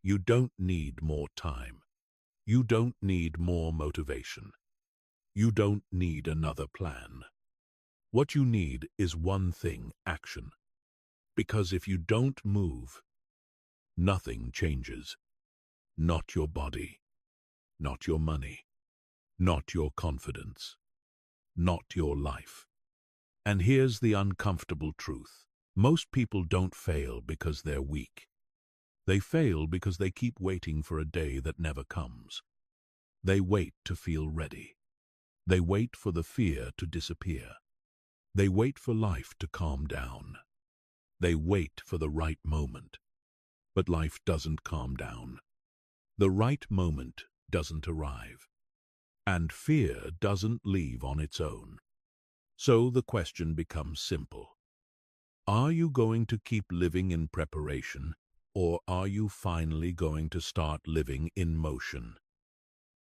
You don't need more time. You don't need more motivation. You don't need another plan. What you need is one thing: action. Because if you don't move, nothing changes. Not your body, not your money, not your confidence, not your life. And here's the uncomfortable truth. Most people don't fail because they're weak. They fail because they keep waiting for a day that never comes. They wait to feel ready. They wait for the fear to disappear. They wait for life to calm down. They wait for the right moment. But life doesn't calm down. The right moment doesn't arrive. And fear doesn't leave on its own. So the question becomes simple. Are you going to keep living in preparation, or are you finally going to start living in motion?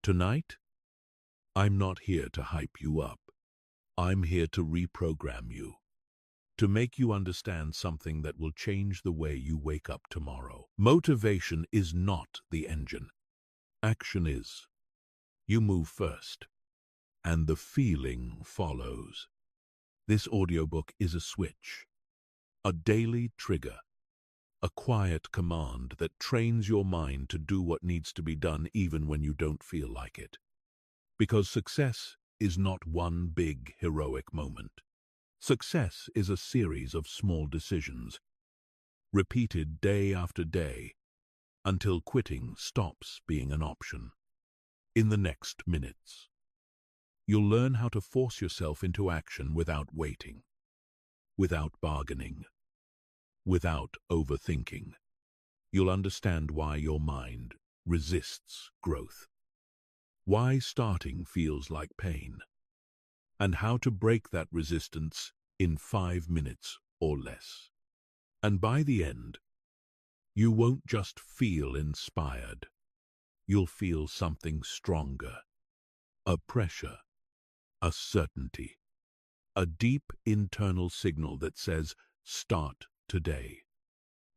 Tonight, I'm not here to hype you up. I'm here to reprogram you, to make you understand something that will change the way you wake up tomorrow. Motivation is not the engine. Action is. You move first, and the feeling follows. This audiobook is a switch, a daily trigger, a quiet command that trains your mind to do what needs to be done even when you don't feel like it. Because success is not one big heroic moment. Success is a series of small decisions, repeated day after day, until quitting stops being an option. In the next minutes, you'll learn how to force yourself into action without waiting, without bargaining, without overthinking. You'll understand why your mind resists growth, why starting feels like pain, and how to break that resistance in 5 minutes or less. And by the end, you won't just feel inspired. You'll feel something stronger, a pressure, a certainty, a deep internal signal that says, start today,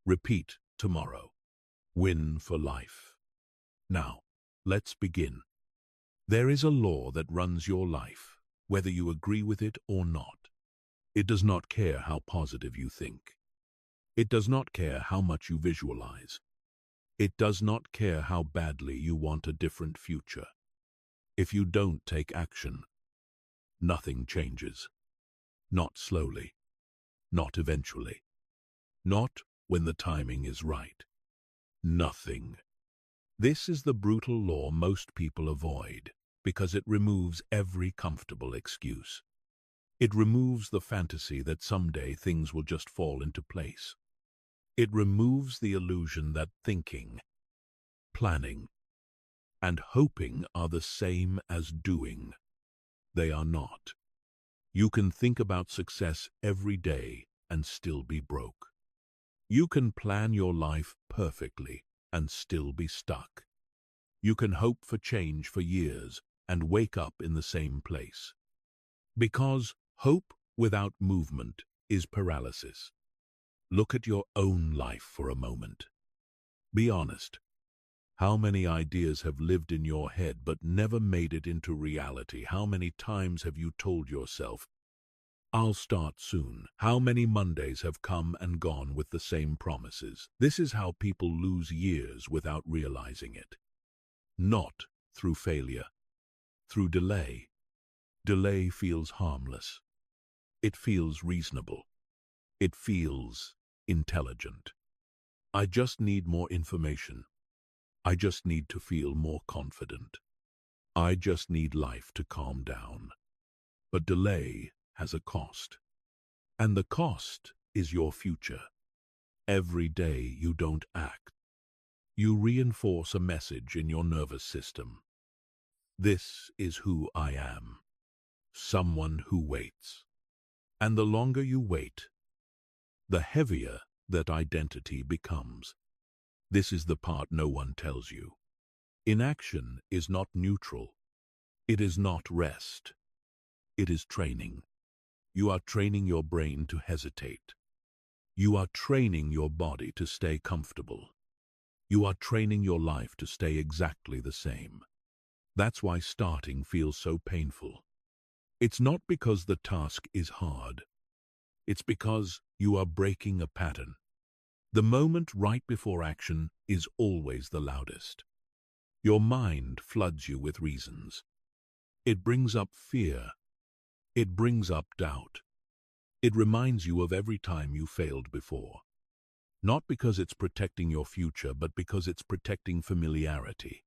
repeat tomorrow, win for life. Now, let's begin. There is a law that runs your life, whether you agree with it or not. It does not care how positive you think. It does not care how much you visualize. It does not care how badly you want a different future. If you don't take action, nothing changes. Not slowly, not eventually, not when the timing is right. Nothing. This is the brutal law most people avoid because it removes every comfortable excuse. It removes the fantasy that someday things will just fall into place. It removes the illusion that thinking, planning, and hoping are the same as doing. They are not. You can think about success every day and still be broke. You can plan your life perfectly and still be stuck. You can hope for change for years and wake up in the same place. Because hope without movement is paralysis. Look at your own life for a moment. Be honest. How many ideas have lived in your head but never made it into reality? How many times have you told yourself, I'll start soon? How many Mondays have come and gone with the same promises? This is how people lose years without realizing it. Not through failure, through delay. Delay feels harmless. It feels reasonable. It feels intelligent. I just need more information. I just need to feel more confident. I just need life to calm down. But delay has a cost. And the cost is your future. Every day you don't act, you reinforce a message in your nervous system. This is who I am. Someone who waits. And the longer you wait, the heavier that identity becomes. This is the part no one tells you. Inaction is not neutral. It is not rest. It is training. You are training your brain to hesitate. You are training your body to stay comfortable. You are training your life to stay exactly the same. That's why starting feels so painful. It's not because the task is hard. It's because you are breaking a pattern. The moment right before action is always the loudest. Your mind floods you with reasons. It brings up fear. It brings up doubt. It reminds you of every time you failed before. Not because it's protecting your future, but because it's protecting familiarity.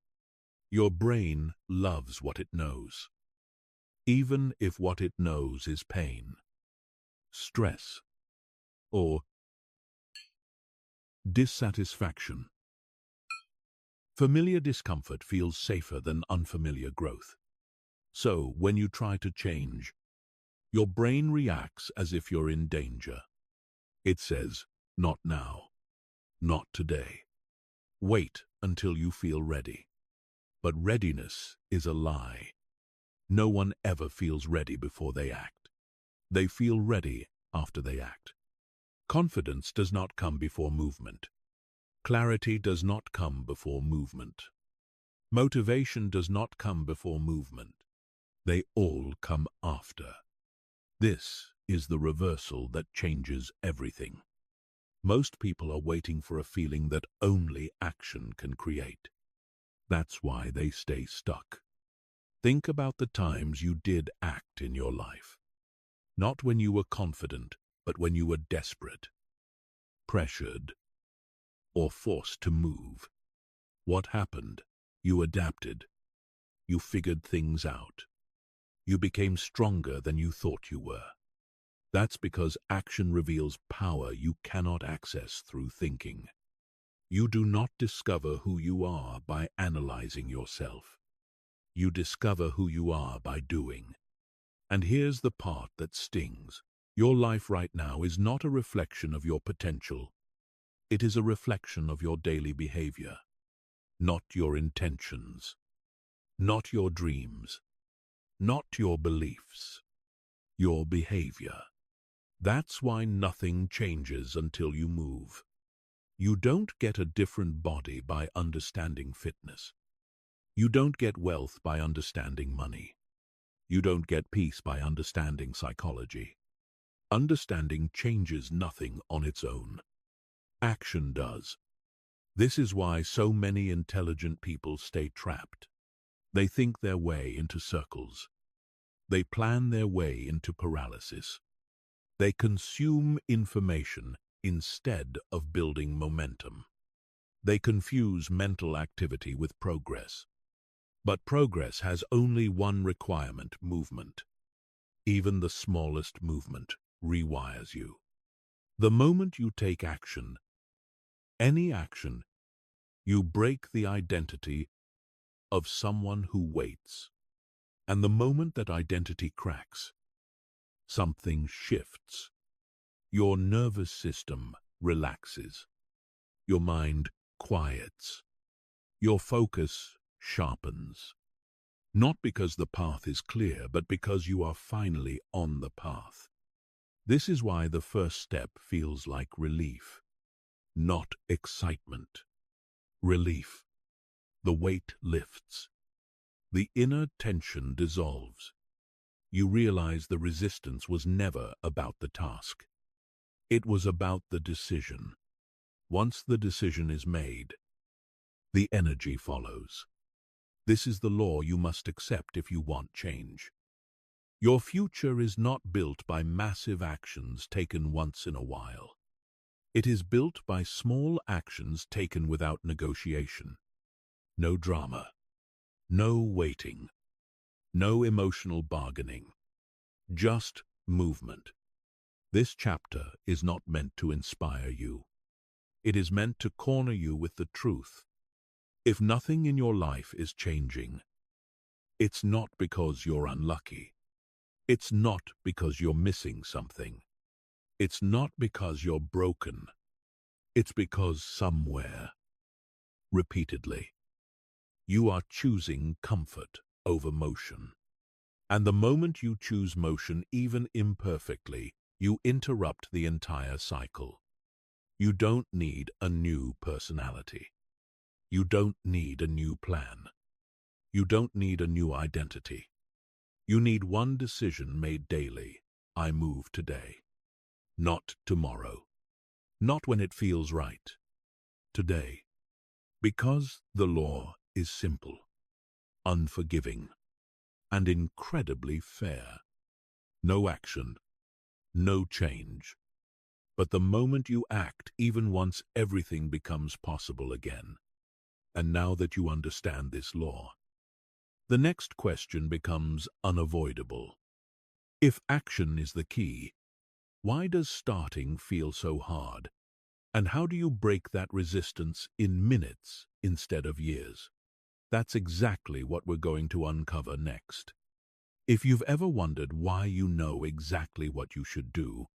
Your brain loves what it knows, even if what it knows is pain, stress, or dissatisfaction. Familiar discomfort feels safer than unfamiliar growth. So, when you try to change, your brain reacts as if you're in danger. It says, "Not now. Not today. Wait until you feel ready." But readiness is a lie. No one ever feels ready before they act. They feel ready after they act. Confidence does not come before movement. Clarity does not come before movement. Motivation does not come before movement. They all come after. This is the reversal that changes everything. Most people are waiting for a feeling that only action can create. That's why they stay stuck. Think about the times you did act in your life. Not when you were confident, but when you were desperate, pressured, or forced to move. What happened? You adapted. You figured things out. You became stronger than you thought you were. That's because action reveals power you cannot access through thinking. You do not discover who you are by analyzing yourself. You discover who you are by doing. And here's the part that stings. Your life right now is not a reflection of your potential. It is a reflection of your daily behavior, not your intentions, not your dreams, not your beliefs, your behavior. That's why nothing changes until you move. You don't get a different body by understanding fitness. You don't get wealth by understanding money. You don't get peace by understanding psychology. Understanding changes nothing on its own. Action does. This is why so many intelligent people stay trapped. They think their way into circles. They plan their way into paralysis. They consume information instead of building momentum. They confuse mental activity with progress. But progress has only one requirement: movement. Even the smallest movement rewires you. The moment you take action, any action, you break the identity of someone who waits. And the moment that identity cracks, something shifts. Your nervous system relaxes. Your mind quiets. Your focus sharpens. Not because the path is clear, but because you are finally on the path. This is why the first step feels like relief, not excitement. Relief. The weight lifts. The inner tension dissolves. You realize the resistance was never about the task. It was about the decision. Once the decision is made, the energy follows. This is the law you must accept if you want change. Your future is not built by massive actions taken once in a while. It is built by small actions taken without negotiation. No drama. No waiting. No emotional bargaining. Just movement. This chapter is not meant to inspire you. It is meant to corner you with the truth. If nothing in your life is changing, it's not because you're unlucky. It's not because you're missing something. It's not because you're broken. It's because somewhere, repeatedly, you are choosing comfort over motion. And the moment you choose motion, even imperfectly, you interrupt the entire cycle. You don't need a new personality. You don't need a new plan. You don't need a new identity. You need one decision made daily. I move today. Not tomorrow. Not when it feels right. Today. Because the law is simple, unforgiving, and incredibly fair. No action, no change. But the moment you act, even once, everything becomes possible again. And now that you understand this law, the next question becomes unavoidable. If action is the key, why does starting feel so hard? And how do you break that resistance in minutes instead of years? That's exactly what we're going to uncover next. If you've ever wondered why you know exactly what you should do,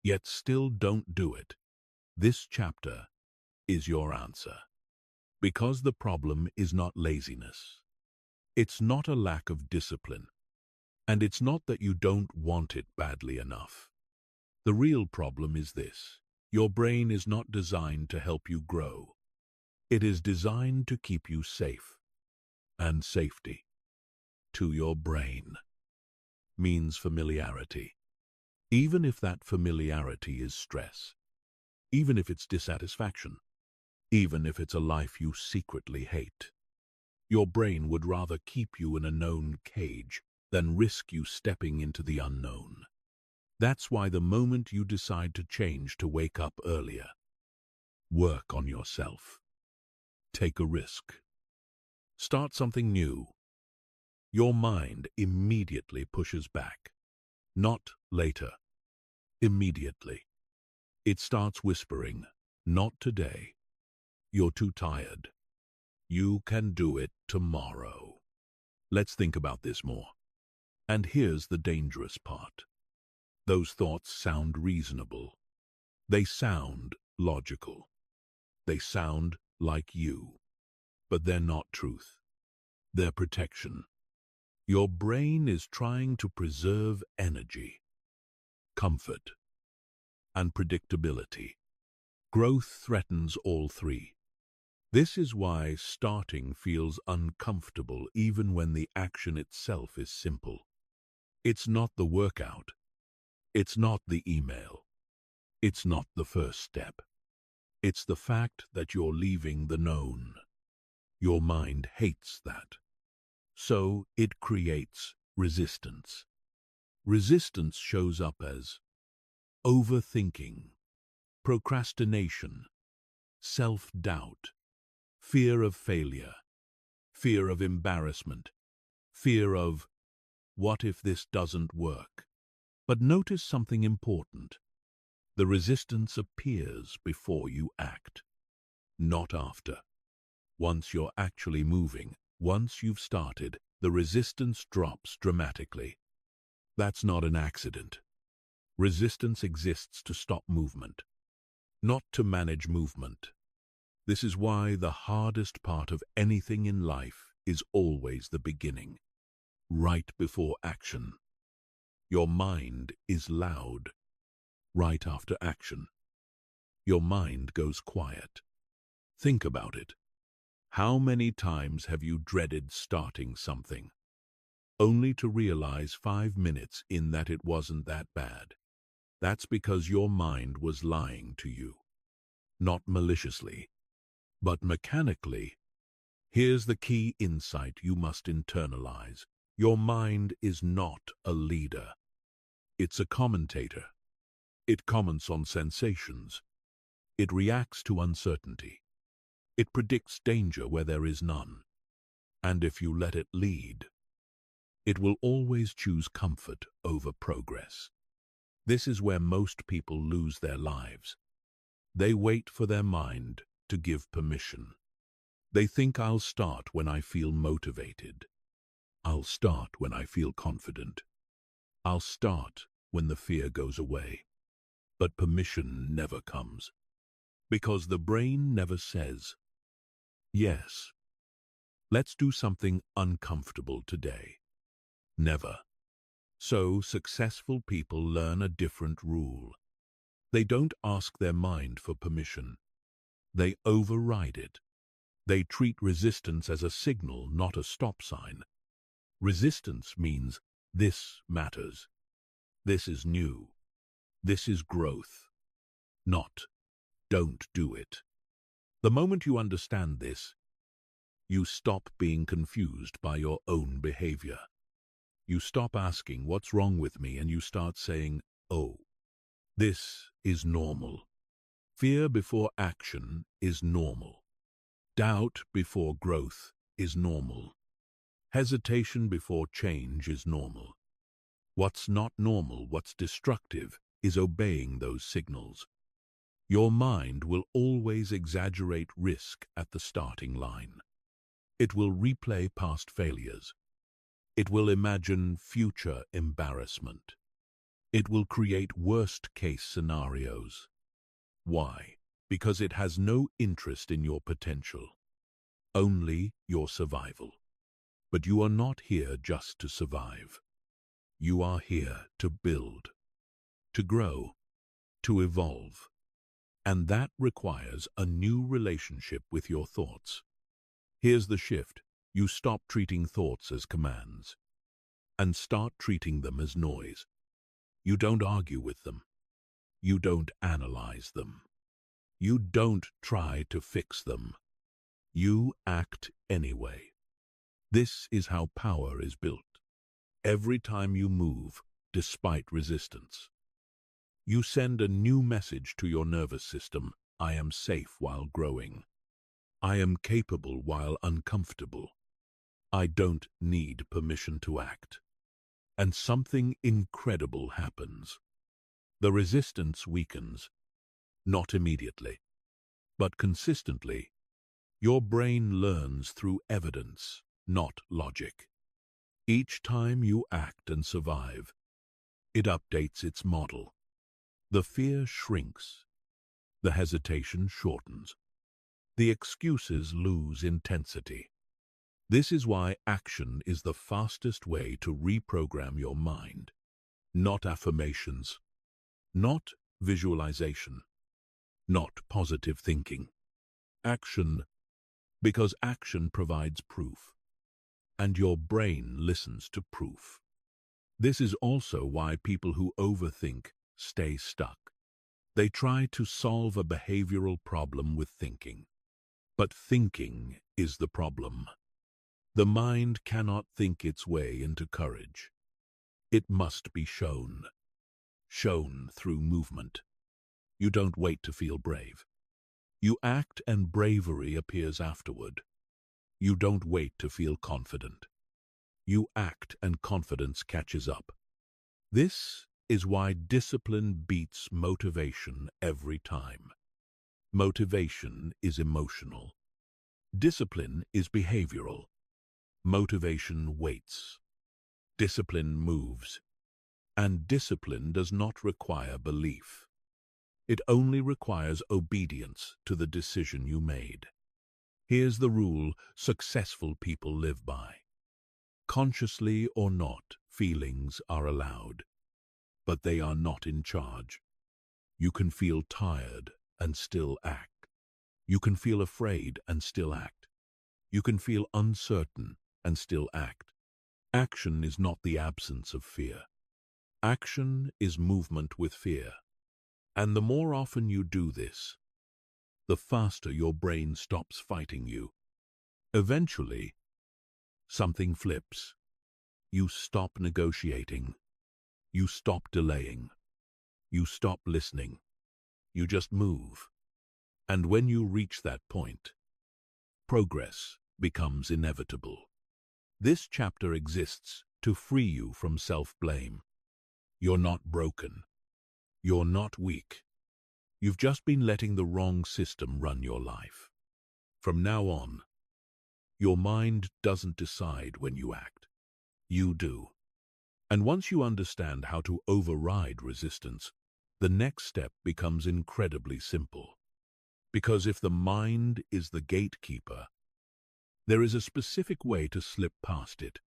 yet still don't do it, this chapter is your answer. Because the problem is not laziness. It's not a lack of discipline. And it's not that you don't want it badly enough. The real problem is this. Your brain is not designed to help you grow. It is designed to keep you safe. And safety, to your brain, means familiarity. Even if that familiarity is stress. Even if it's dissatisfaction. Even if it's a life you secretly hate. Your brain would rather keep you in a known cage than risk you stepping into the unknown. That's why the moment you decide to change, to wake up earlier, work on yourself, take a risk, start something new, your mind immediately pushes back. Not later, immediately. It starts whispering, not today. You're too tired. You can do it tomorrow. Let's think about this more. And here's the dangerous part. Those thoughts sound reasonable. They sound logical. They sound like you. But they're not truth. They're protection. Your brain is trying to preserve energy, comfort, and predictability. Growth threatens all three. This is why starting feels uncomfortable even when the action itself is simple. It's not the workout. It's not the email. It's not the first step. It's the fact that you're leaving the known. Your mind hates that. So it creates resistance. Resistance shows up as overthinking, procrastination, self-doubt, fear of failure, fear of embarrassment, fear of, what if this doesn't work? But notice something important. The resistance appears before you act, not after. Once you're actually moving, once you've started, the resistance drops dramatically. That's not an accident. Resistance exists to stop movement, not to manage movement. This is why the hardest part of anything in life is always the beginning, right before action. Your mind is loud. Right after action, your mind goes quiet. Think about it. How many times have you dreaded starting something, only to realize 5 minutes in that it wasn't that bad? That's because your mind was lying to you. Not maliciously, but mechanically. Here's the key insight you must internalize. Your mind is not a leader. It's a commentator. It comments on sensations. It reacts to uncertainty. It predicts danger where there is none. And if you let it lead, it will always choose comfort over progress. This is where most people lose their lives. They wait for their mind to give permission. They think, I'll start when I feel motivated. I'll start when I feel confident. I'll start when the fear goes away. But permission never comes, because the brain never says, yes, let's do something uncomfortable today. Never. So successful people learn a different rule. They don't ask their mind for permission. They override it. They treat resistance as a signal, not a stop sign. Resistance means this matters. This is new. This is growth. Not don't do it. The moment you understand this, you stop being confused by your own behavior. You stop asking, what's wrong with me? And you start saying, oh, this is normal. Fear before action is normal. Doubt before growth is normal. Hesitation before change is normal. What's not normal, what's destructive, is obeying those signals. Your mind will always exaggerate risk at the starting line. It will replay past failures. It will imagine future embarrassment. It will create worst-case scenarios. Why? Because it has no interest in your potential, only your survival. But you are not here just to survive. You are here to build, to grow, to evolve. And that requires a new relationship with your thoughts. Here's the shift. You stop treating thoughts as commands and start treating them as noise. You don't argue with them. You don't analyze them. You don't try to fix them. You act anyway. This is how power is built. Every time you move, despite resistance, you send a new message to your nervous system. I am safe while growing. I am capable while uncomfortable. I don't need permission to act. And something incredible happens. The resistance weakens, not immediately, but consistently. Your brain learns through evidence, not logic. Each time you act and survive, it updates its model. The fear shrinks. The hesitation shortens. The excuses lose intensity. This is why action is the fastest way to reprogram your mind. Not affirmations, not visualization, not positive thinking. Action, because action provides proof, and your brain listens to proof. This is also why people who overthink stay stuck. They try to solve a behavioral problem with thinking. But thinking is the problem. The mind cannot think its way into courage. It must be shown through movement. You don't wait to feel brave. You act and bravery appears afterward. You don't wait to feel confident. You act and confidence catches up. This is why discipline beats motivation every time. Motivation is emotional. Discipline is behavioral. Motivation waits. Discipline moves. And discipline does not require belief. It only requires obedience to the decision you made. Here's the rule successful people live by. Consciously or not, feelings are allowed, but they are not in charge. You can feel tired and still act. You can feel afraid and still act. You can feel uncertain and still act. Action is not the absence of fear. Action is movement with fear. And the more often you do this, the faster your brain stops fighting you. Eventually, something flips. You stop negotiating. You stop delaying. You stop listening. You just move. And when you reach that point, progress becomes inevitable. This chapter exists to free you from self-blame. You're not broken. You're not weak. You've just been letting the wrong system run your life. From now on, your mind doesn't decide when you act. You do. And once you understand how to override resistance, the next step becomes incredibly simple. Because if the mind is the gatekeeper, there is a specific way to slip past it.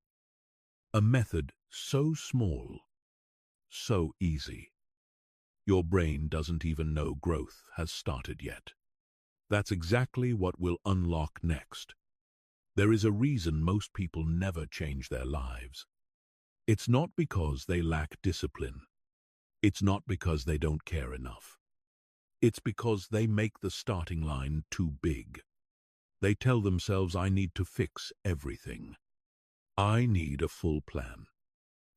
A method so small, so easy. Your brain doesn't even know growth has started yet. That's exactly what we'll unlock next. There is a reason most people never change their lives. It's not because they lack discipline. It's not because they don't care enough. It's because they make the starting line too big. They tell themselves, I need to fix everything. I need a full plan.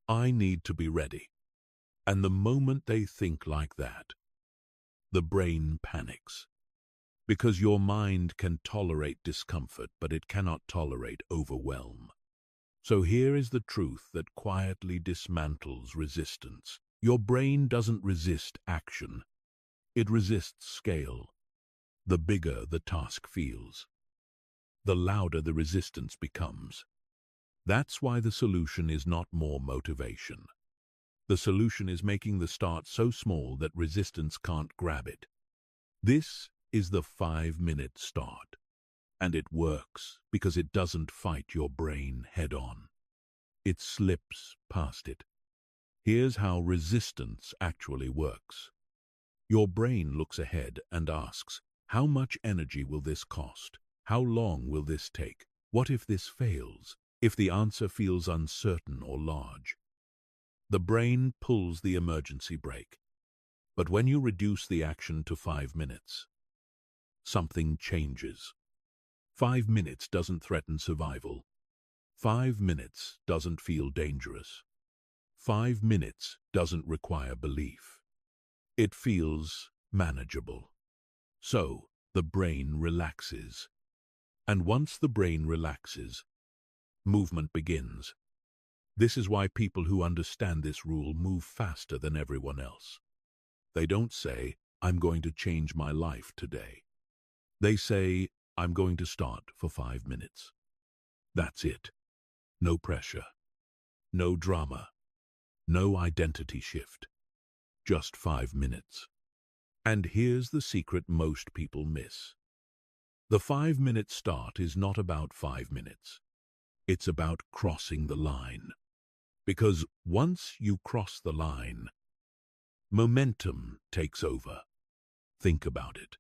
I need to be ready. And the moment they think like that, the brain panics. Because your mind can tolerate discomfort, but it cannot tolerate overwhelm. So here is the truth that quietly dismantles resistance. Your brain doesn't resist action. It resists scale. The bigger the task feels, the louder the resistance becomes. That's why the solution is not more motivation. The solution is making the start so small that resistance can't grab it. This is the 5-minute start. And it works because it doesn't fight your brain head-on. It slips past it. Here's how resistance actually works. Your brain looks ahead and asks, how much energy will this cost? How long will this take? What if this fails? If the answer feels uncertain or large? The brain pulls the emergency brake. But when you reduce the action to 5 minutes, something changes. 5 minutes doesn't threaten survival. 5 minutes doesn't feel dangerous. 5 minutes doesn't require belief. It feels manageable. So the brain relaxes. And once the brain relaxes, movement begins. This is why people who understand this rule move faster than everyone else. They don't say, I'm going to change my life today. They say, I'm going to start for 5 minutes. That's it. No pressure. No drama. No identity shift. Just 5 minutes. And here's the secret most people miss. The 5-minute start is not about 5 minutes. It's about crossing the line. Because once you cross the line, momentum takes over. Think about it.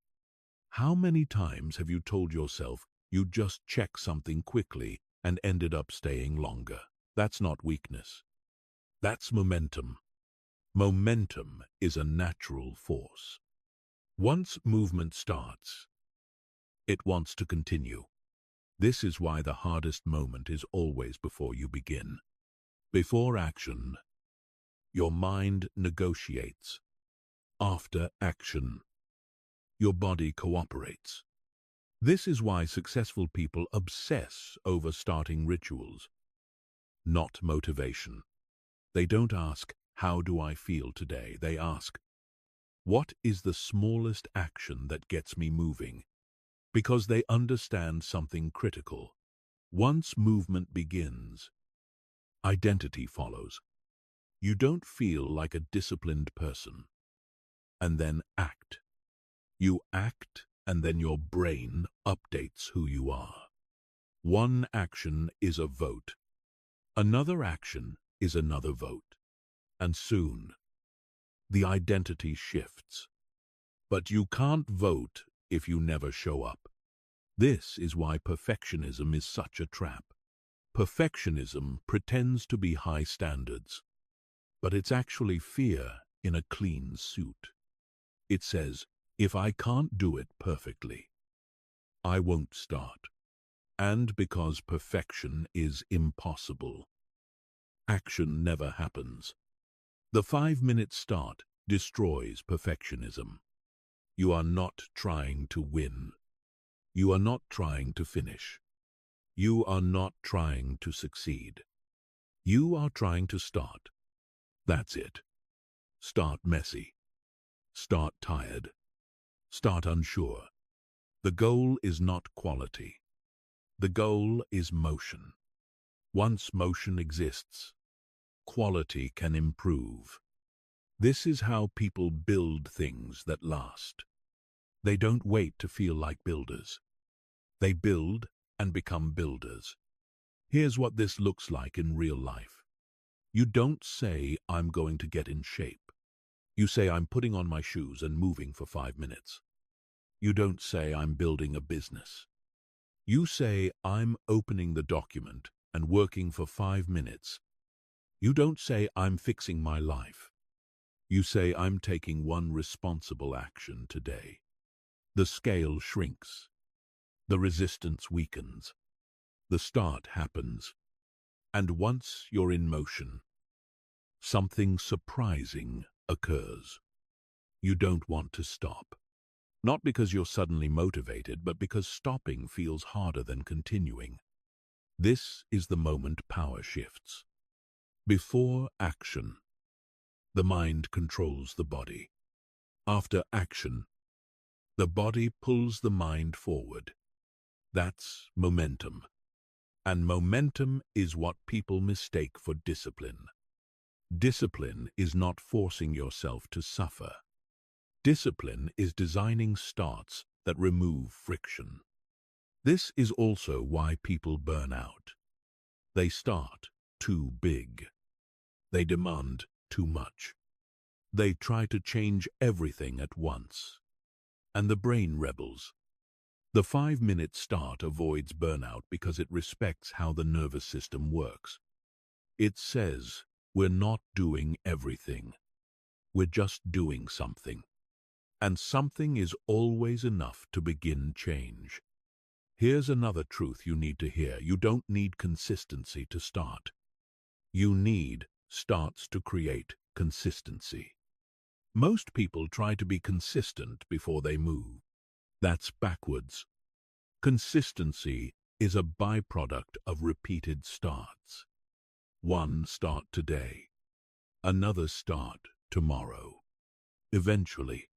How many times have you told yourself you'd just check something quickly and ended up staying longer? That's not weakness. That's momentum. Momentum is a natural force. Once movement starts, it wants to continue. This is why the hardest moment is always before you begin. Before action, your mind negotiates. After action, your body cooperates. This is why successful people obsess over starting rituals, not motivation. They don't ask, how do I feel today? They ask, what is the smallest action that gets me moving? Because they understand something critical. Once movement begins, identity follows. You don't feel like a disciplined person, and then act. You act, and then your brain updates who you are. One action is a vote. Another action is another vote. And soon, the identity shifts. But you can't vote if you never show up. This is why perfectionism is such a trap. Perfectionism pretends to be high standards, but it's actually fear in a clean suit. It says, if I can't do it perfectly, I won't start. And because perfection is impossible, action never happens. The 5-minute start destroys perfectionism. You are not trying to win. You are not trying to finish. You are not trying to succeed. You are trying to start. That's it. Start messy. Start tired. Start unsure. The goal is not quality. The goal is motion. Once motion exists, quality can improve. This is how people build things that last. They don't wait to feel like builders. They build and become builders. Here's what this looks like in real life. You don't say, I'm going to get in shape. You say, I'm putting on my shoes and moving for 5 minutes. You don't say, I'm building a business. You say, I'm opening the document and working for 5 minutes. You don't say, I'm fixing my life. You say, I'm taking one responsible action today. The scale shrinks. The resistance weakens. The start happens. And once you're in motion, something surprising occurs. You don't want to stop. Not because you're suddenly motivated, but because stopping feels harder than continuing. This is the moment power shifts. Before action, the mind controls the body. After action, the body pulls the mind forward. That's momentum. And momentum is what people mistake for discipline. Discipline is not forcing yourself to suffer. Discipline is designing starts that remove friction. This is also why people burn out. They start too big. They demand too much. They try to change everything at once. And the brain rebels. The 5-minute start avoids burnout because it respects how the nervous system works. It says, we're not doing everything. We're just doing something. And something is always enough to begin change. Here's another truth you need to hear. You don't need consistency to start. You need starts to create consistency. Most people try to be consistent before they move. That's backwards. Consistency is a byproduct of repeated starts. One start today, another start tomorrow. Eventually,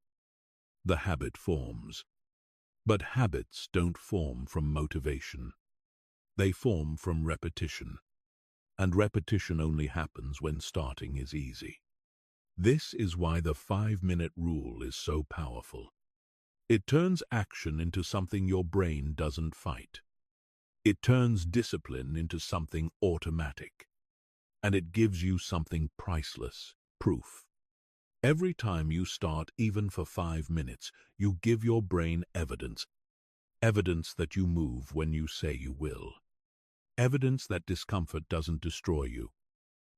the habit forms. But habits don't form from motivation. They form from repetition. And repetition only happens when starting is easy. This is why the 5-minute rule is so powerful. It turns action into something your brain doesn't fight. It turns discipline into something automatic. And it gives you something priceless, proof. Every time you start, even for 5 minutes, you give your brain evidence. Evidence that you move when you say you will. Evidence that discomfort doesn't destroy you.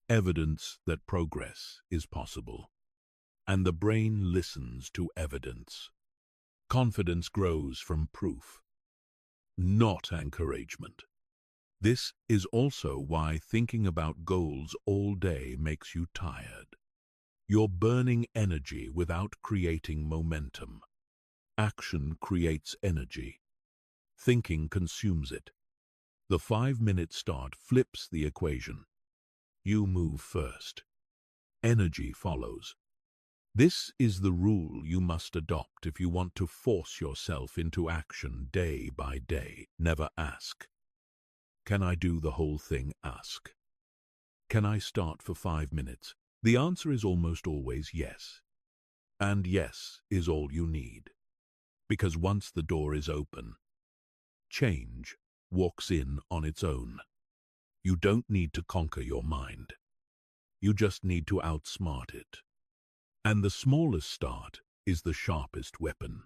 Evidence that progress is possible. And the brain listens to evidence. Confidence grows from proof, not encouragement. This is also why thinking about goals all day makes you tired. You're burning energy without creating momentum. Action creates energy. Thinking consumes it. The 5-minute start flips the equation. You move first. Energy follows. This is the rule you must adopt if you want to force yourself into action day by day. Never ask, can I do the whole thing? Ask, can I start for 5 minutes? The answer is almost always yes. And yes is all you need. Because once the door is open, change walks in on its own. You don't need to conquer your mind. You just need to outsmart it. And the smallest start is the sharpest weapon.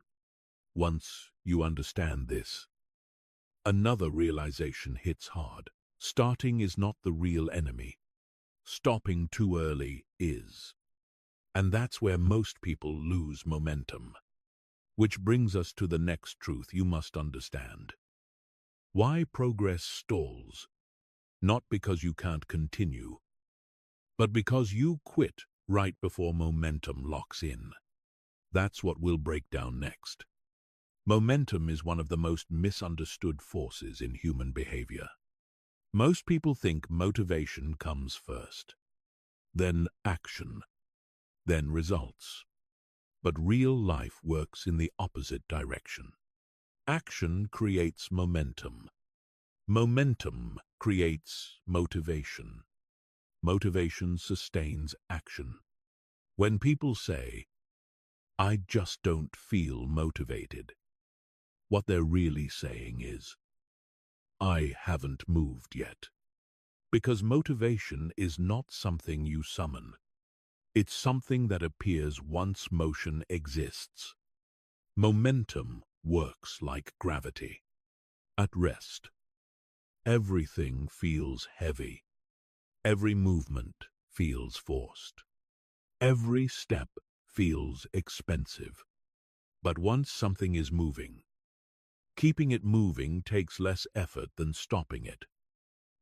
Once you understand this, another realization hits hard. Starting is not the real enemy. Stopping too early is. And that's where most people lose momentum. Which brings us to the next truth you must understand. Why progress stalls. Not because you can't continue, but because you quit right before momentum locks in. That's what we'll break down next. Momentum is one of the most misunderstood forces in human behavior. Most people think motivation comes first, then action, then results. But real life works in the opposite direction. Action creates momentum. Momentum creates motivation. Motivation sustains action. When people say, I just don't feel motivated, what they're really saying is, I haven't moved yet. Because motivation is not something you summon. It's something that appears once motion exists. Momentum works like gravity. At rest, everything feels heavy. Every movement feels forced. Every step feels expensive. But once something is moving, keeping it moving takes less effort than stopping it.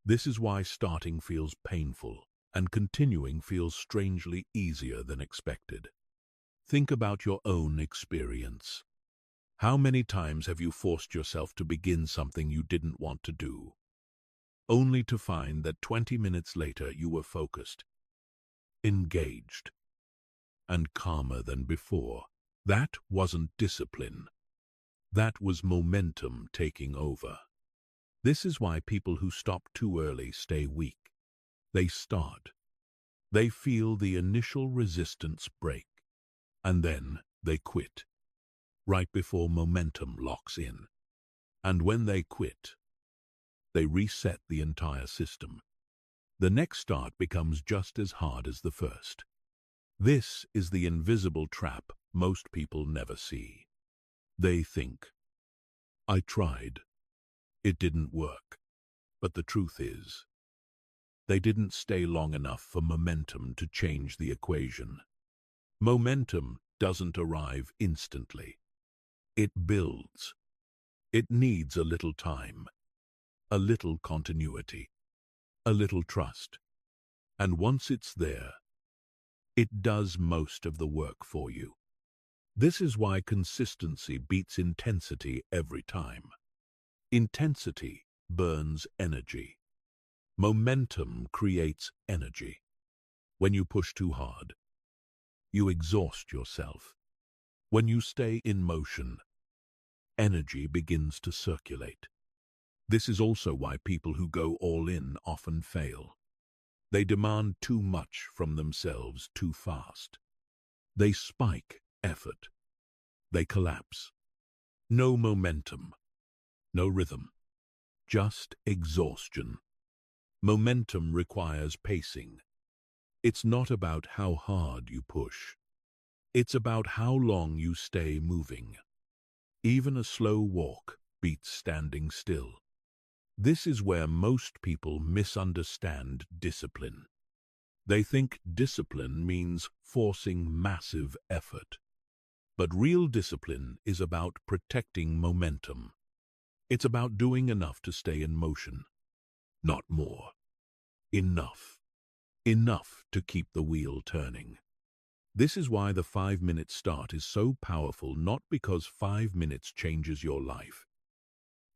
This is why starting feels painful and continuing feels strangely easier than expected. Think about your own experience. How many times have you forced yourself to begin something you didn't want to do, only to find that 20 minutes later you were focused, engaged, and calmer than before? That wasn't discipline. That was momentum taking over. This is why people who stop too early stay weak. They start. They feel the initial resistance break, and then they quit, right before momentum locks in. And when they quit, they reset the entire system. The next start becomes just as hard as the first. This is the invisible trap most people never see. They think, I tried. It didn't work. But the truth is, they didn't stay long enough for momentum to change the equation. Momentum doesn't arrive instantly. It builds. It needs a little time, a little continuity, a little trust. And once it's there, it does most of the work for you. This is why consistency beats intensity every time. Intensity burns energy. Momentum creates energy. When you push too hard, you exhaust yourself. When you stay in motion, energy begins to circulate. This is also why people who go all in often fail. They demand too much from themselves too fast. They spike effort. They collapse. No momentum, no rhythm, just exhaustion. Momentum requires pacing. It's not about how hard you push. It's about how long you stay moving. Even a slow walk beats standing still. This is where most people misunderstand discipline. They think discipline means forcing massive effort. But real discipline is about protecting momentum. It's about doing enough to stay in motion, not more. Enough. Enough to keep the wheel turning. This is why the 5-minute start is so powerful, not because 5 minutes changes your life,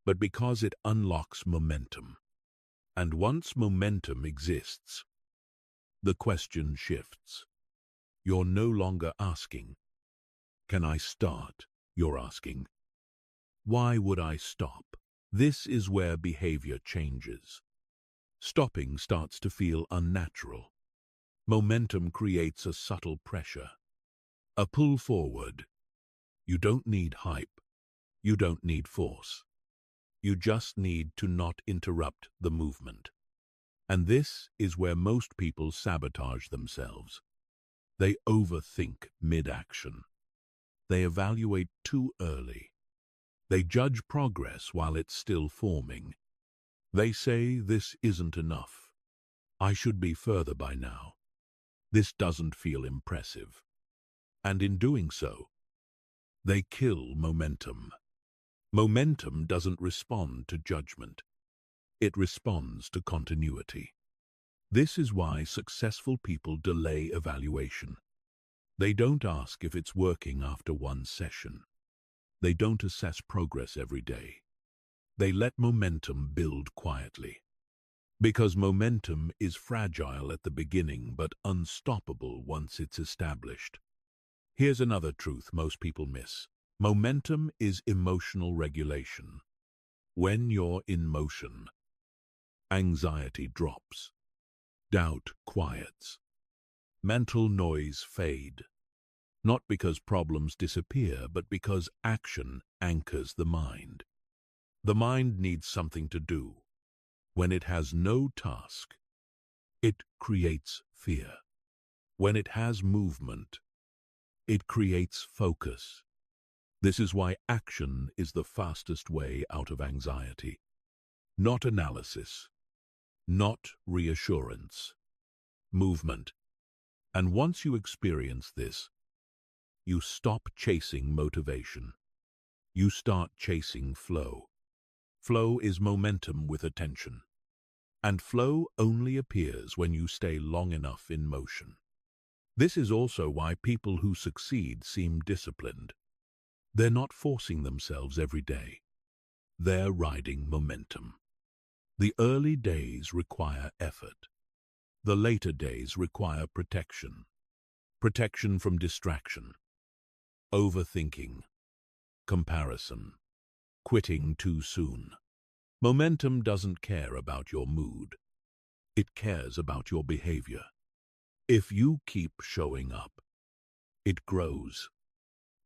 but because it unlocks momentum. And once momentum exists, the question shifts. You're no longer asking, can I start? You're asking, why would I stop? This is where behavior changes. Stopping starts to feel unnatural. Momentum creates a subtle pressure, a pull forward. You don't need hype. You don't need force. You just need to not interrupt the movement. And this is where most people sabotage themselves. They overthink mid-action. They evaluate too early. They judge progress while it's still forming. They say, this isn't enough. I should be further by now. This doesn't feel impressive. And in doing so, they kill momentum. Momentum doesn't respond to judgment. It responds to continuity. This is why successful people delay evaluation. They don't ask if it's working after one session. They don't assess progress every day. They let momentum build quietly. Because momentum is fragile at the beginning but unstoppable once it's established. Here's another truth most people miss. Momentum is emotional regulation. When you're in motion, anxiety drops, doubt quiets, mental noise fade. Not because problems disappear, but because action anchors the mind. The mind needs something to do. When it has no task, it creates fear. When it has movement, it creates focus. This is why action is the fastest way out of anxiety. Not analysis, not reassurance, movement. And once you experience this, you stop chasing motivation. You start chasing flow. Flow is momentum with attention. And flow only appears when you stay long enough in motion. This is also why people who succeed seem disciplined. They're not forcing themselves every day. They're riding momentum. The early days require effort. The later days require protection. Protection from distraction, overthinking, comparison, quitting too soon. Momentum doesn't care about your mood. It cares about your behavior. If you keep showing up, it grows.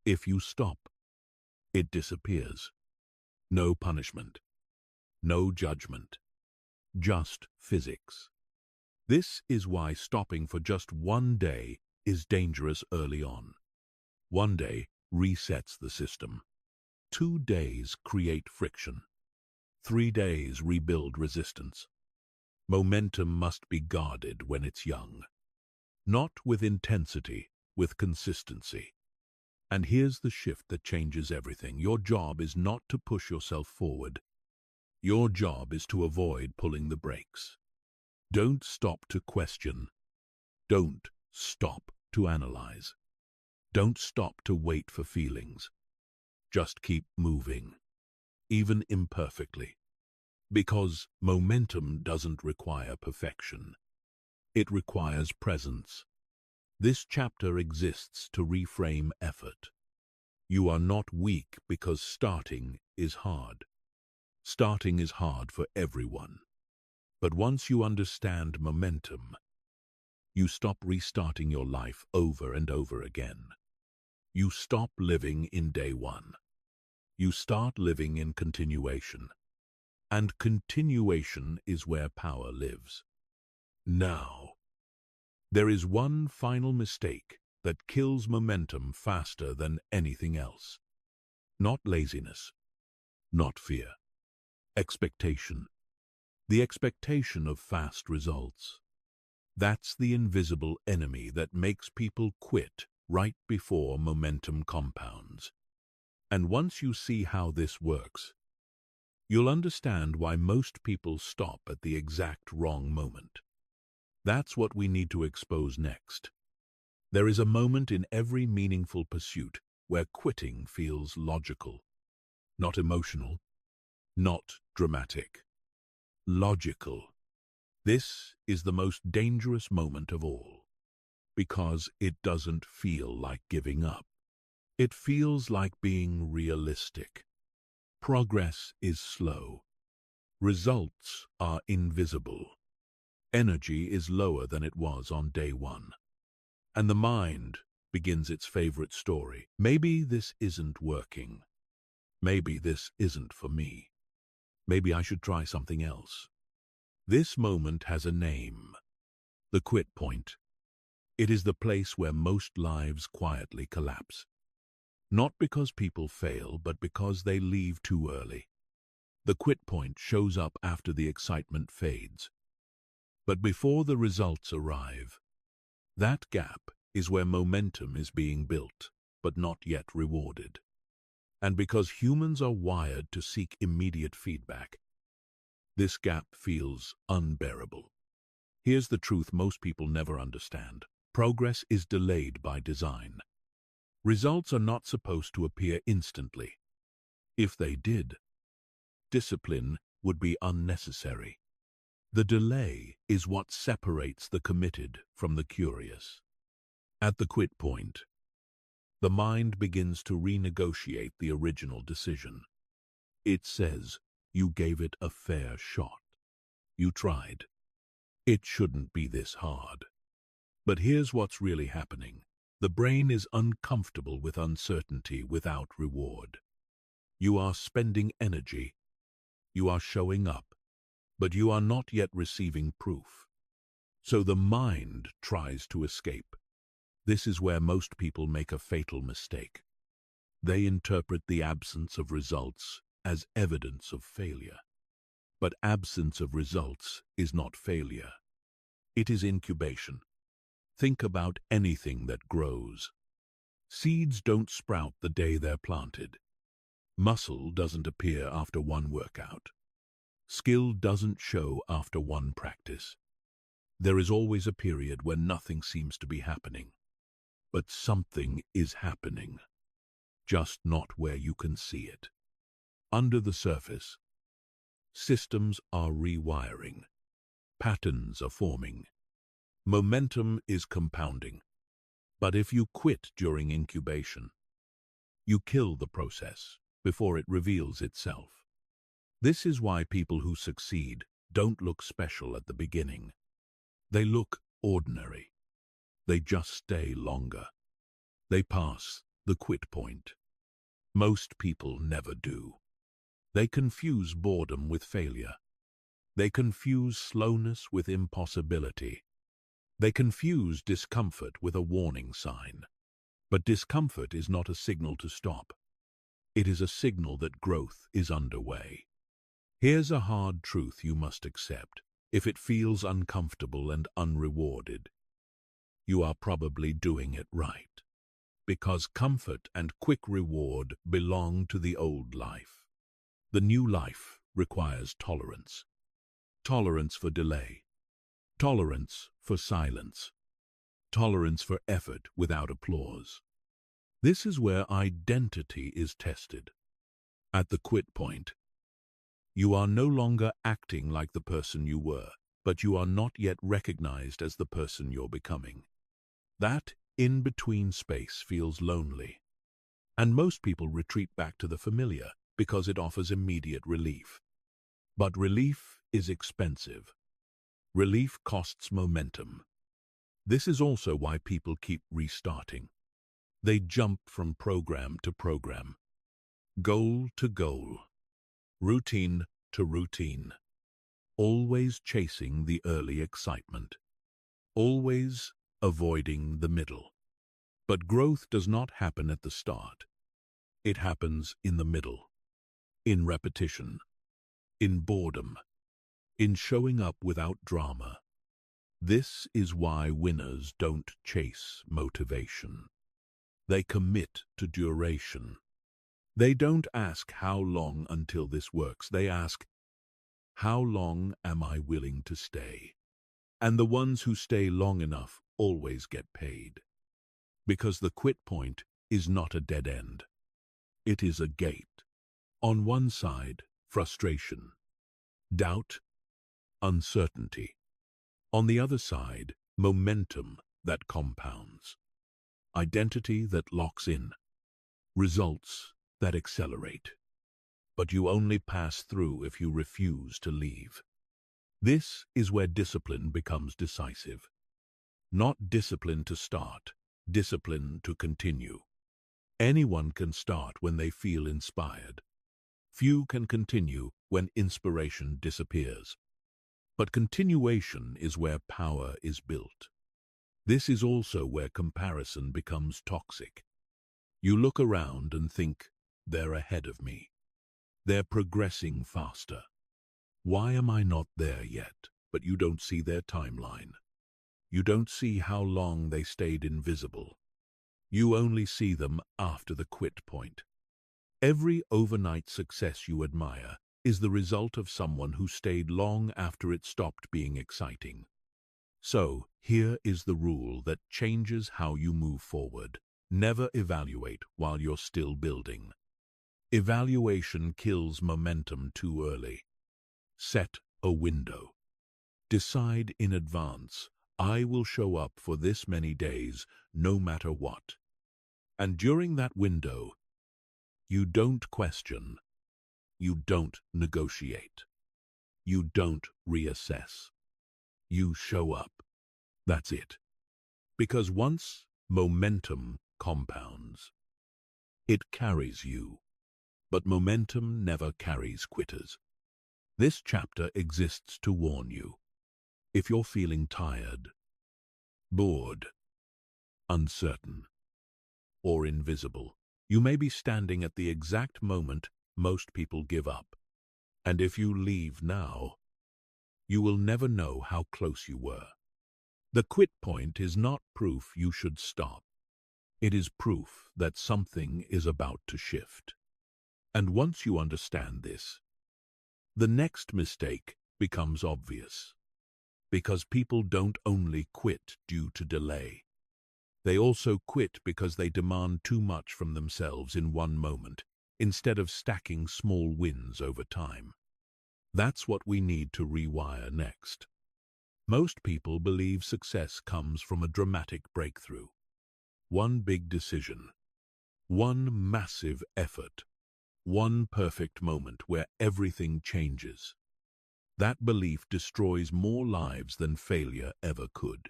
If you stop, it disappears. No punishment, no judgment, just physics. This is why stopping for just one day is dangerous early on. One day resets the system. 2 days create friction. 3 days rebuild resistance. Momentum must be guarded when it's young. Not with intensity, with consistency. And here's the shift that changes everything. Your job is not to push yourself forward. Your job is to avoid pulling the brakes. Don't stop to question. Don't stop to analyze. Don't stop to wait for feelings. Just keep moving, even imperfectly. Because momentum doesn't require perfection. It requires presence. This chapter exists to reframe effort. You are not weak because starting is hard. Starting is hard for everyone. But once you understand momentum, you stop restarting your life over and over again. You stop living in day one. You start living in continuation. And continuation is where power lives. Now, there is one final mistake that kills momentum faster than anything else. Not laziness, not fear. Expectation. The expectation of fast results. That's the invisible enemy that makes people quit right before momentum compounds. And once you see how this works, you'll understand why most people stop at the exact wrong moment. That's what we need to expose next. There is a moment in every meaningful pursuit where quitting feels logical, not emotional, not dramatic. Logical. This is the most dangerous moment of all, because it doesn't feel like giving up. It feels like being realistic. Progress is slow. Results are invisible. Energy is lower than it was on day one. And the mind begins its favorite story. Maybe this isn't working. Maybe this isn't for me. Maybe I should try something else. This moment has a name. The quit point. It is the place where most lives quietly collapse. Not because people fail, but because they leave too early. The quit point shows up after the excitement fades. But before the results arrive, that gap is where momentum is being built, but not yet rewarded. And because humans are wired to seek immediate feedback, this gap feels unbearable. Here's the truth most people never understand. Progress is delayed by design. Results are not supposed to appear instantly. If they did, discipline would be unnecessary. The delay is what separates the committed from the curious. At the quit point, the mind begins to renegotiate the original decision. It says, you gave it a fair shot. You tried. It shouldn't be this hard. But here's what's really happening. The brain is uncomfortable with uncertainty without reward. You are spending energy. You are showing up. But you are not yet receiving proof. So the mind tries to escape. This is where most people make a fatal mistake. They interpret the absence of results as evidence of failure. But absence of results is not failure. It is incubation. Think about anything that grows. Seeds don't sprout the day they're planted. Muscle doesn't appear after one workout. Skill doesn't show after one practice. There is always a period when nothing seems to be happening. But something is happening, just not where you can see it. Under the surface, systems are rewiring. Patterns are forming. Momentum is compounding. But if you quit during incubation, you kill the process before it reveals itself. This is why people who succeed don't look special at the beginning. They look ordinary. They just stay longer. They pass the quit point. Most people never do. They confuse boredom with failure. They confuse slowness with impossibility. They confuse discomfort with a warning sign. But discomfort is not a signal to stop. It is a signal that growth is underway. Here's a hard truth you must accept. If it feels uncomfortable and unrewarded, you are probably doing it right. Because comfort and quick reward belong to the old life. The new life requires tolerance. Tolerance for delay. Tolerance for silence. Tolerance for effort without applause. This is where identity is tested. At the quit point, you are no longer acting like the person you were, but you are not yet recognized as the person you're becoming. That in-between space feels lonely. And most people retreat back to the familiar because it offers immediate relief. But relief is expensive. Relief costs momentum. This is also why people keep restarting. They jump from program to program, goal to goal, routine to routine, always chasing the early excitement, always avoiding the middle. But growth does not happen at the start. It happens in the middle, in repetition, in boredom, in showing up without drama. This is why winners don't chase motivation. They commit to duration. They don't ask how long until this works. They ask, how long am I willing to stay? And the ones who stay long enough always get paid. Because the quit point is not a dead end. It is a gate. On one side, frustration, doubt, uncertainty. On the other side, momentum that compounds. Identity that locks in. Results that accelerate. But you only pass through if you refuse to leave. This is where discipline becomes decisive. Not discipline to start, discipline to continue. Anyone can start when they feel inspired. Few can continue when inspiration disappears. But continuation is where power is built. This is also where comparison becomes toxic. You look around and think, they're ahead of me. They're progressing faster. Why am I not there yet? But you don't see their timeline. You don't see how long they stayed invisible. You only see them after the quit point. Every overnight success you admire is the result of someone who stayed long after it stopped being exciting. So, here is the rule that changes how you move forward. Never evaluate while you're still building. Evaluation kills momentum too early. Set a window. Decide in advance, I will show up for this many days, no matter what. And during that window, you don't question. You don't negotiate. You don't reassess. You show up. That's it. Because once momentum compounds, it carries you. But momentum never carries quitters. This chapter exists to warn you. If you're feeling tired, bored, uncertain, or invisible, You may be standing at the exact moment most people give up. And if you leave now, you will never know how close you were. The quit point is not proof you should stop. It is proof that something is about to shift. And once you understand this, the next mistake becomes obvious. Because people don't only quit due to delay. They also quit because they demand too much from themselves in one moment, instead of stacking small wins over time. That's what we need to rewire next. Most people believe success comes from a dramatic breakthrough. One big decision, one massive effort, one perfect moment where everything changes. That belief destroys more lives than failure ever could,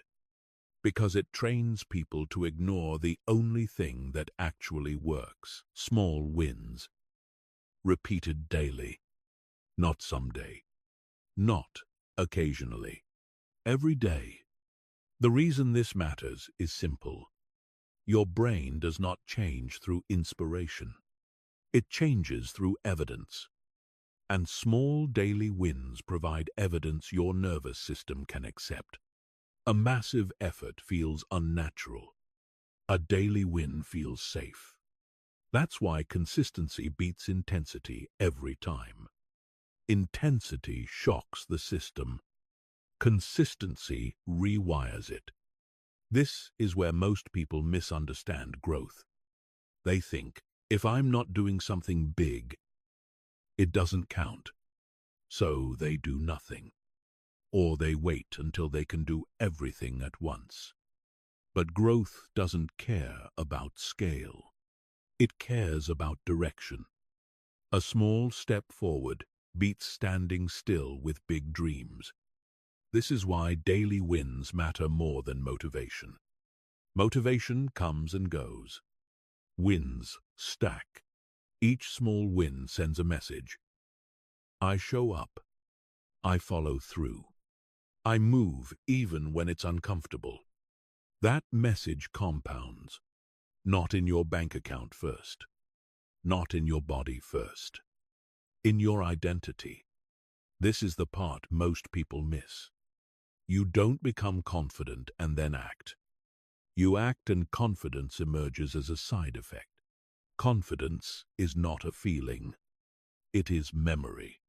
because it trains people to ignore the only thing that actually works: small wins, repeated daily, not someday, not occasionally, every day. The reason this matters is simple. Your brain does not change through inspiration. It changes through evidence. And small daily wins provide evidence your nervous system can accept. A massive effort feels unnatural. A daily win feels safe. That's why consistency beats intensity every time. Intensity shocks the system. Consistency rewires it. This is where most people misunderstand growth. They think, if I'm not doing something big, it doesn't count. So they do nothing. Or they wait until they can do everything at once. But growth doesn't care about scale. It cares about direction. A small step forward beats standing still with big dreams. This is why daily wins matter more than motivation. Motivation comes and goes. Wins stack. Each small win sends a message. I show up. I follow through. I move even when it's uncomfortable. That message compounds. Not in your bank account first. Not in your body first. In your identity. This is the part most people miss. You don't become confident and then act. You act and confidence emerges as a side effect. Confidence is not a feeling. It is memory.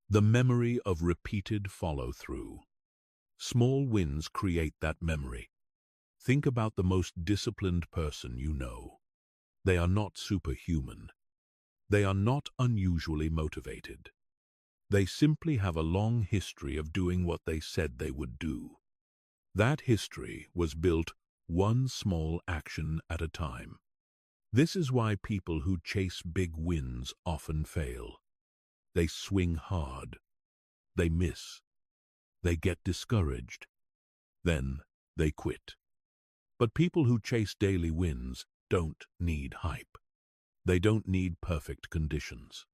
The memory of repeated follow-through. Small wins create that memory. Think about the most disciplined person you know. They are not superhuman. They are not unusually motivated. They simply have a long history of doing what they said they would do. That history was built one small action at a time. This is why people who chase big wins often fail. They swing hard. They miss. They get discouraged. Then they quit. But people who chase daily wins don't need hype. They don't need perfect conditions.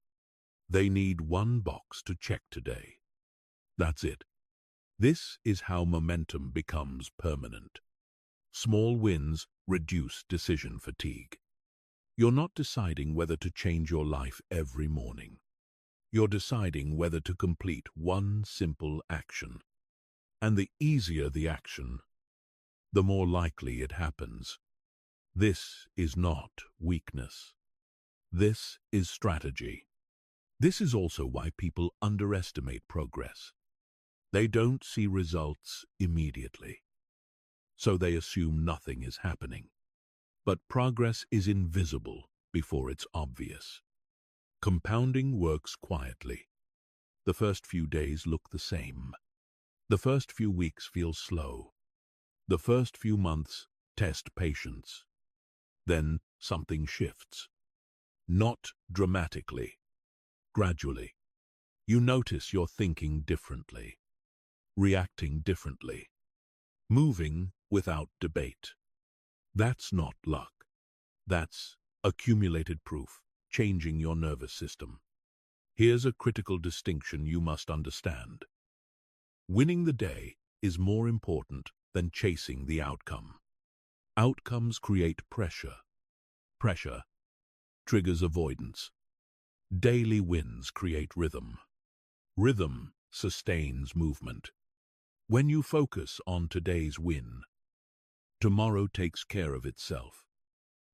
They need one box to check today. That's it. This is how momentum becomes permanent. Small wins reduce decision fatigue. You're not deciding whether to change your life every morning. You're deciding whether to complete one simple action. And the easier the action, the more likely it happens. This is not weakness. This is strategy. This is also why people underestimate progress. They don't see results immediately, so they assume nothing is happening. But progress is invisible before it's obvious. Compounding works quietly. The first few days look the same. The first few weeks feel slow. The first few months test patience. Then something shifts. Not dramatically, gradually. You notice you're thinking differently, reacting differently, moving without debate. That's not luck. That's accumulated proof, changing your nervous system. Here's a critical distinction you must understand. Winning the day is more important than chasing the outcome. Outcomes create pressure. Pressure triggers avoidance. Daily wins create rhythm. Rhythm sustains movement. When you focus on today's win, tomorrow takes care of itself.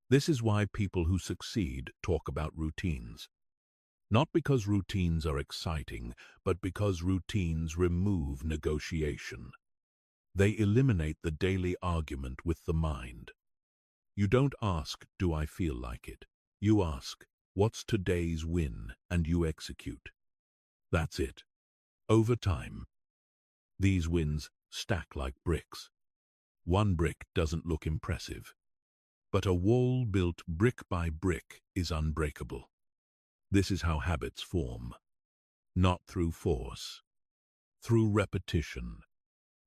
This is why people who succeed talk about routines. Not because routines are exciting, but because routines remove negotiation. They eliminate the daily argument with the mind. You don't ask, "Do I feel like it?" You ask, "What's today's win?" and you execute. That's it. Over time, these wins stack like bricks. One brick doesn't look impressive, but a wall built brick by brick is unbreakable. This is how habits form. Not through force, through repetition.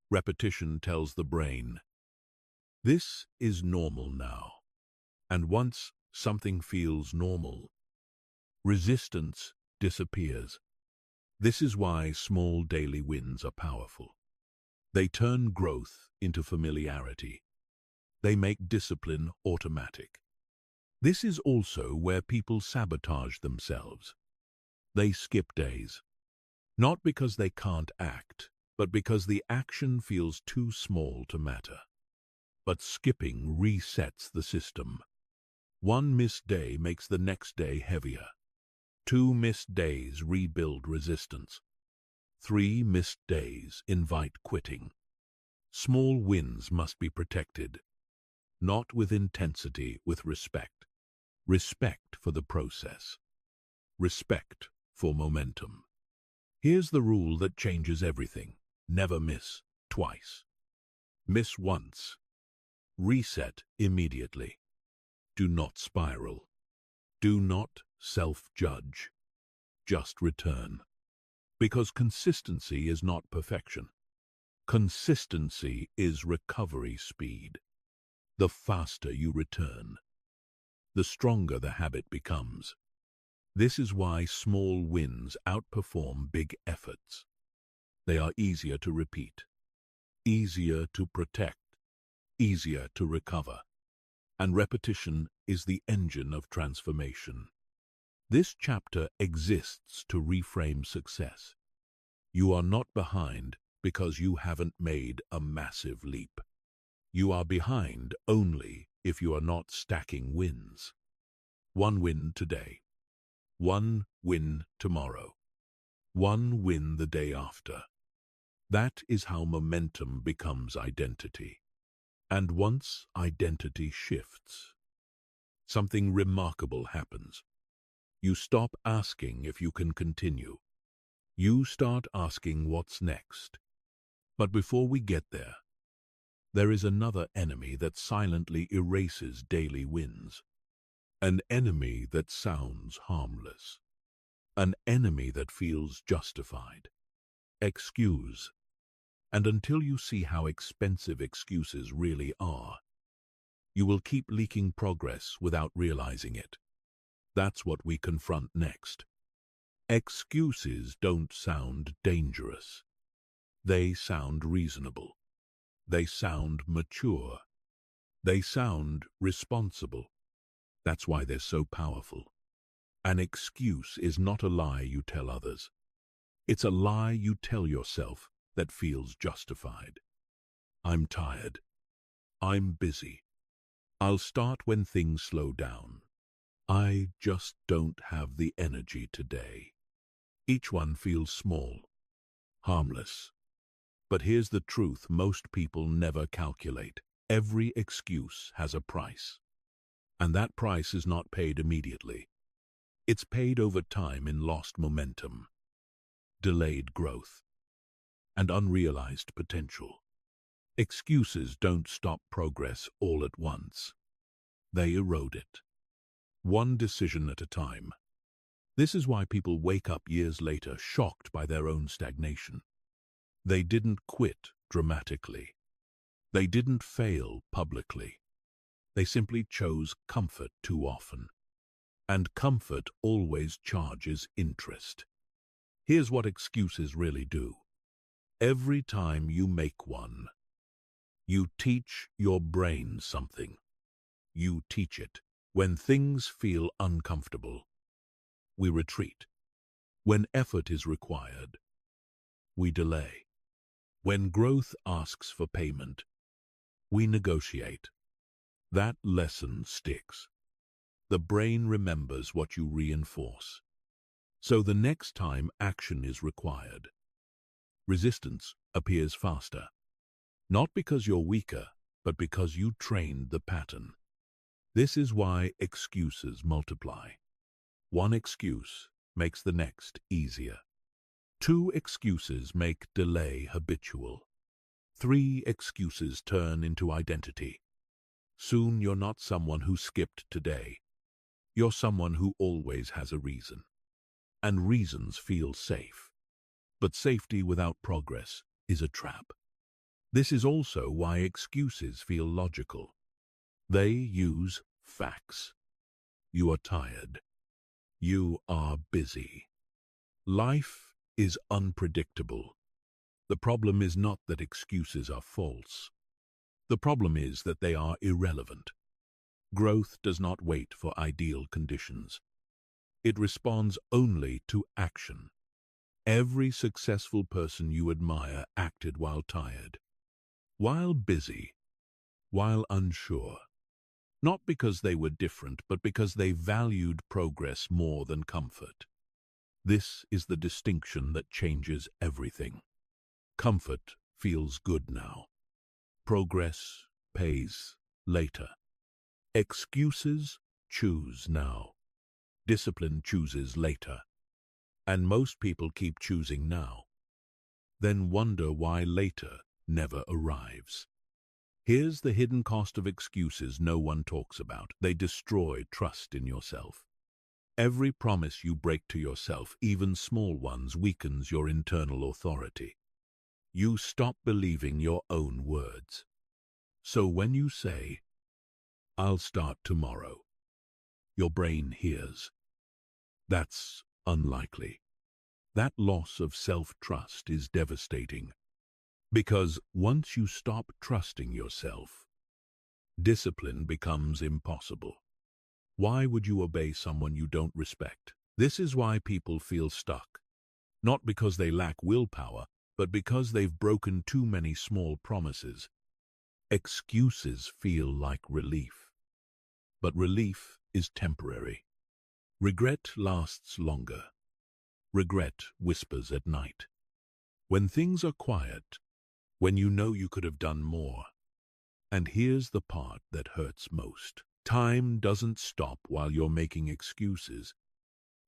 Repetition tells the brain, "This is normal now." And once something feels normal, resistance disappears. This is why small daily wins are powerful. They turn growth into familiarity. They make discipline automatic. This is also where people sabotage themselves. They skip days, not because they can't act, but because the action feels too small to matter. But skipping resets the system. One missed day makes the next day heavier. 2 missed days rebuild resistance. 3 missed days invite quitting. Small wins must be protected, not with intensity, with respect. Respect for the process. Respect for momentum. Here's the rule that changes everything. Never miss twice. Miss once. Reset immediately. Do not spiral. Do not self-judge. Just return. Because consistency is not perfection. Consistency is recovery speed. The faster you return, the stronger the habit becomes. This is why small wins outperform big efforts. They are easier to repeat, easier to protect, easier to recover. And repetition is the engine of transformation. This chapter exists to reframe success. You are not behind because you haven't made a massive leap. You are behind only if you are not stacking wins. 1 win today. 1 win tomorrow. 1 win the day after. That is how momentum becomes identity. And once identity shifts, something remarkable happens. You stop asking if you can continue. You start asking what's next. But before we get there is another enemy that silently erases daily wins. An enemy that sounds harmless. An enemy that feels justified. Excuse. And until you see how expensive excuses really are, you will keep leaking progress without realizing it. That's what we confront next. Excuses don't sound dangerous. They sound reasonable. They sound mature. They sound responsible. That's why they're so powerful. An excuse is not a lie you tell others. It's a lie you tell yourself that feels justified. I'm tired. I'm busy. I'll start when things slow down. I just don't have the energy today. Each one feels small, harmless. But here's the truth most people never calculate. Every excuse has a price. And that price is not paid immediately. It's paid over time in lost momentum, delayed growth, and unrealized potential. Excuses don't stop progress all at once. They erode it, one decision at a time. This is why people wake up years later shocked by their own stagnation. They didn't quit dramatically. They didn't fail publicly. They simply chose comfort too often. And comfort always charges interest. Here's what excuses really do. Every time you make one, you teach your brain something. You teach it When things feel uncomfortable, we retreat. When effort is required, we delay. When growth asks for payment, we negotiate. That lesson sticks. The brain remembers what you reinforce. So the next time action is required, resistance appears faster. Not because you're weaker, but because you trained the pattern. This is why excuses multiply. One excuse makes the next easier. 2 excuses make delay habitual. 3 excuses turn into identity. Soon you're not someone who skipped today. You're someone who always has a reason. And reasons feel safe. But safety without progress is a trap. This is also why excuses feel logical. They use facts. You are tired. You are busy. Life is unpredictable. The problem is not that excuses are false. The problem is that they are irrelevant. Growth does not wait for ideal conditions. It responds only to action. Every successful person you admire acted while tired, while busy, while unsure. Not because they were different, but because they valued progress more than comfort. This is the distinction that changes everything. Comfort feels good now. Progress pays later. Excuses choose now. Discipline chooses later. And most people keep choosing now, then wonder why later never arrives. Here's the hidden cost of excuses no one talks about. They destroy trust in yourself. Every promise you break to yourself, even small ones, weakens your internal authority. You stop believing your own words. So when you say, "I'll start tomorrow," your brain hears, "That's unlikely." That loss of self-trust is devastating. Because once you stop trusting yourself, discipline becomes impossible. Why would you obey someone you don't respect? This is why people feel stuck. Not because they lack willpower, but because they've broken too many small promises. Excuses feel like relief. But relief is temporary. Regret lasts longer. Regret whispers at night. When things are quiet, when you know you could have done more. And here's the part that hurts most. Time doesn't stop while you're making excuses.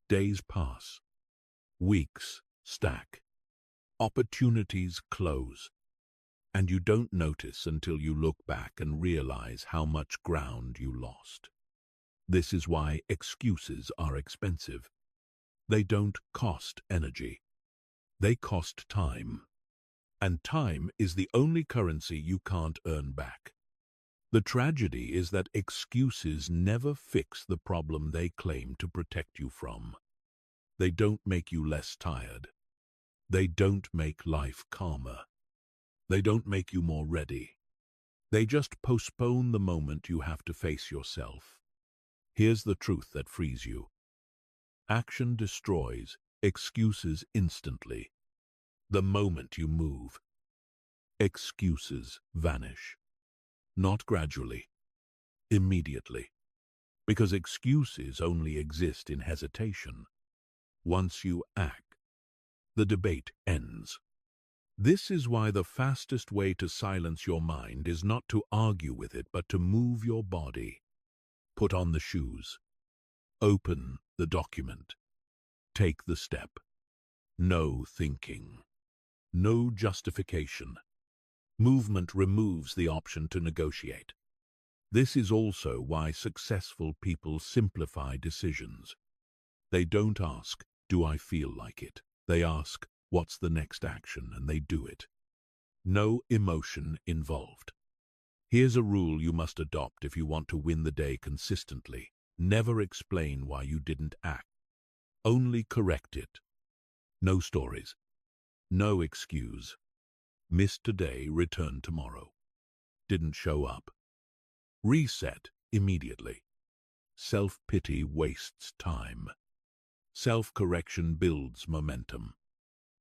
Days pass. Weeks stack. Opportunities close. And you don't notice until you look back and realize how much ground you lost. This is why excuses are expensive. They don't cost energy. They cost time. And time is the only currency you can't earn back. The tragedy is that excuses never fix the problem they claim to protect you from. They don't make you less tired. They don't make life calmer. They don't make you more ready. They just postpone the moment you have to face yourself. Here's the truth that frees you. Action destroys excuses instantly. The moment you move, excuses vanish. Not gradually, immediately. Because excuses only exist in hesitation. Once you act, the debate ends. This is why the fastest way to silence your mind is not to argue with it, but to move your body. Put on the shoes. Open the document. Take the step. No thinking. No justification. Movement removes the option to negotiate. This is also why successful people simplify decisions. They don't ask, "Do I feel like it?" They ask, "What's the next action?" and they do it. No emotion involved. Here's a rule you must adopt if you want to win the day consistently. Never explain why you didn't act. Only correct it. No stories. No excuse. Missed today, return tomorrow. Didn't show up. Reset immediately. Self-pity wastes time. Self-correction builds momentum.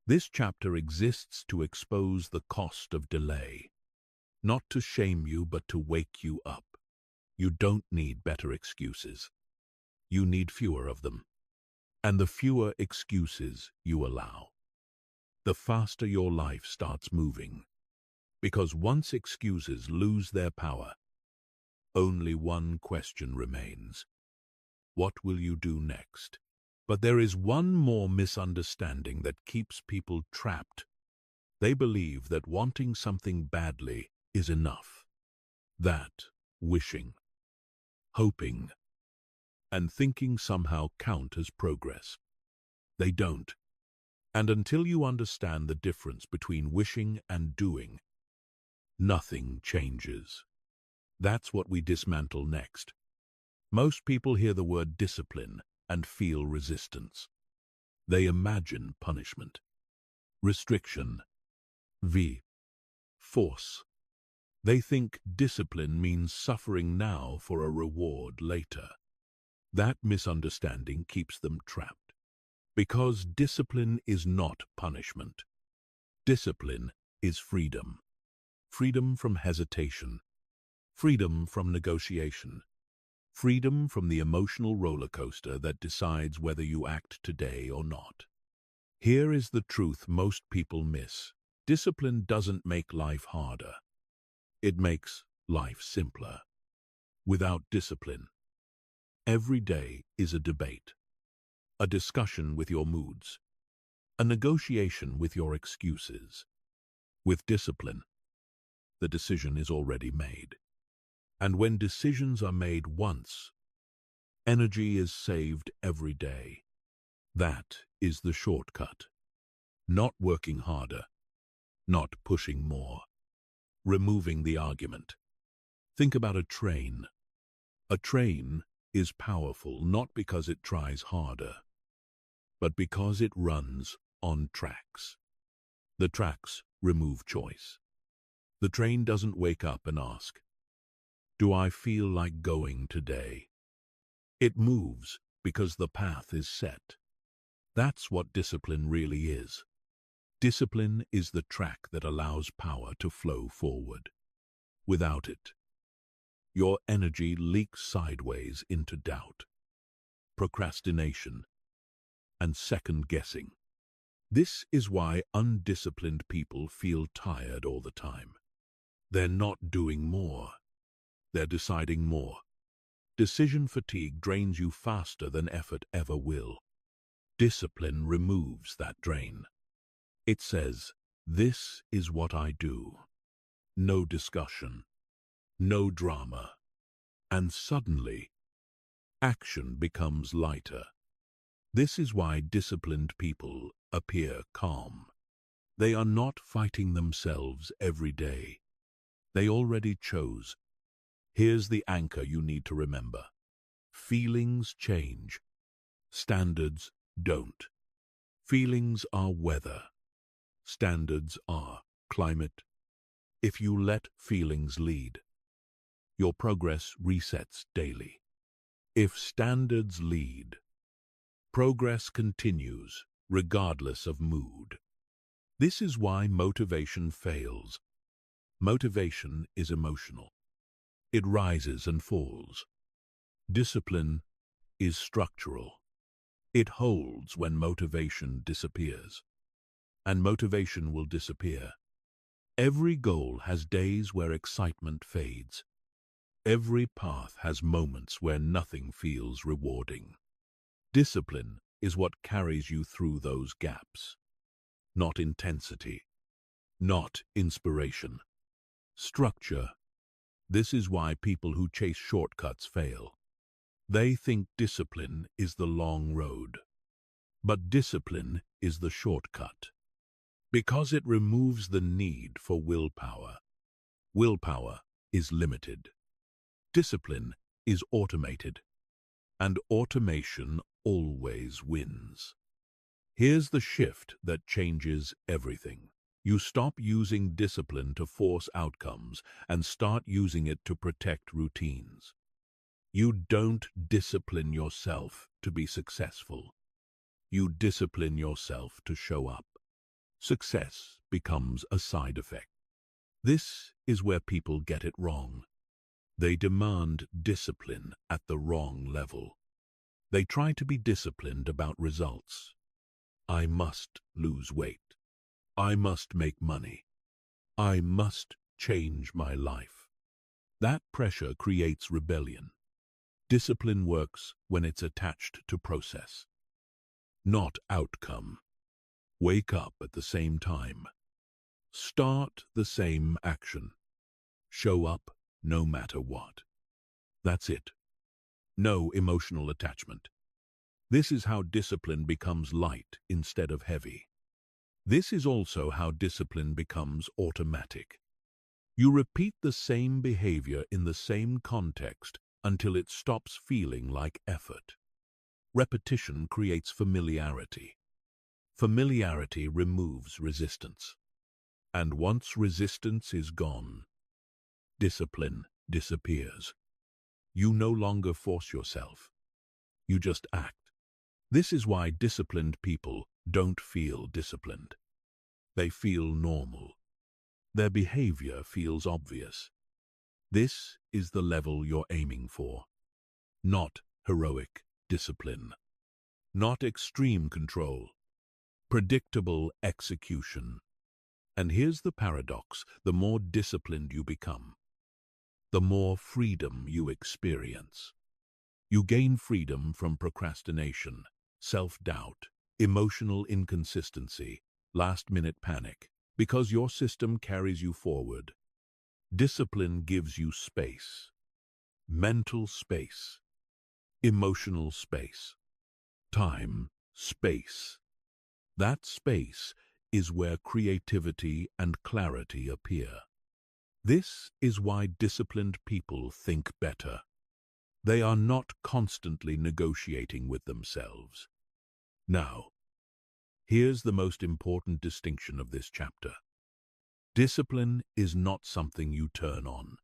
This chapter exists to expose the cost of delay, not to shame you, but to wake you up. You don't need better excuses. You need fewer of them. And the fewer excuses you allow, the faster your life starts moving. Because once excuses lose their power, only one question remains. What will you do next? But there is one more misunderstanding that keeps people trapped. They believe that wanting something badly is enough. That wishing, hoping, and thinking somehow count as progress. They don't. And until you understand the difference between wishing and doing, nothing changes. That's what we dismantle next. Most people hear the word discipline and feel resistance. They imagine punishment, restriction, force. They think discipline means suffering now for a reward later. That misunderstanding keeps them trapped. Because discipline is not punishment. Discipline is freedom. Freedom from hesitation. Freedom from negotiation. Freedom from the emotional roller coaster that decides whether you act today or not. Here is the truth most people miss. Discipline doesn't make life harder. It makes life simpler. Without discipline, every day is a debate, a discussion with your moods, a negotiation with your excuses. With discipline, the decision is already made. And when decisions are made once, energy is saved every day. That is the shortcut. Not working harder, not pushing more, removing the argument. Think about a train. A train is powerful not because it tries harder, but because it runs on tracks. The tracks remove choice. The train doesn't wake up and ask, "Do I feel like going today?" It moves because the path is set. That's what discipline really is. Discipline is the track that allows power to flow forward. Without it, your energy leaks sideways into doubt, procrastination, and second-guessing. This is why undisciplined people feel tired all the time. They're not doing more. They're deciding more. Decision fatigue drains you faster than effort ever will. Discipline removes that drain. It says, "This is what I do." No discussion, no drama. And suddenly, action becomes lighter. This is why disciplined people appear calm. They are not fighting themselves every day. They already chose. Here's the anchor you need to remember. Feelings change. Standards don't. Feelings are weather. Standards are climate. If you let feelings lead, your progress resets daily. If standards lead, progress continues regardless of mood. This is why motivation fails. Motivation is emotional. It rises and falls. Discipline is structural. It holds when motivation disappears. And motivation will disappear. Every goal has days where excitement fades. Every path has moments where nothing feels rewarding. Discipline is what carries you through those gaps. Not intensity. Not inspiration. Structure. This is why people who chase shortcuts fail. They think discipline is the long road. But discipline is the shortcut. Because it removes the need for willpower. Willpower is limited. Discipline is automated. And automation always wins. Here's the shift that changes everything. You stop using discipline to force outcomes and start using it to protect routines. You don't discipline yourself to be successful. You discipline yourself to show up. Success becomes a side effect. This is where people get it wrong. They demand discipline at the wrong level. They try to be disciplined about results. I must lose weight. I must make money. I must change my life. That pressure creates rebellion. Discipline works when it's attached to process, not outcome. Wake up at the same time. Start the same action. Show up no matter what. That's it. No emotional attachment. This is how discipline becomes light instead of heavy. This is also how discipline becomes automatic. You repeat the same behavior in the same context until it stops feeling like effort. Repetition creates familiarity. Familiarity removes resistance. And once resistance is gone, discipline disappears. You no longer force yourself. You just act. This is why disciplined people don't feel disciplined. They feel normal. Their behavior feels obvious. This is the level you're aiming for. Not heroic discipline. Not extreme control. Predictable execution. And here's the paradox: the more disciplined you become, the more freedom you experience. You gain freedom from procrastination, self-doubt, emotional inconsistency, last-minute panic, because your system carries you forward. Discipline gives you space, mental space, emotional space, time, space. That space is where creativity and clarity appear. This is why disciplined people think better. They are not constantly negotiating with themselves. Now, here's the most important distinction of this chapter. Discipline is not something you turn on.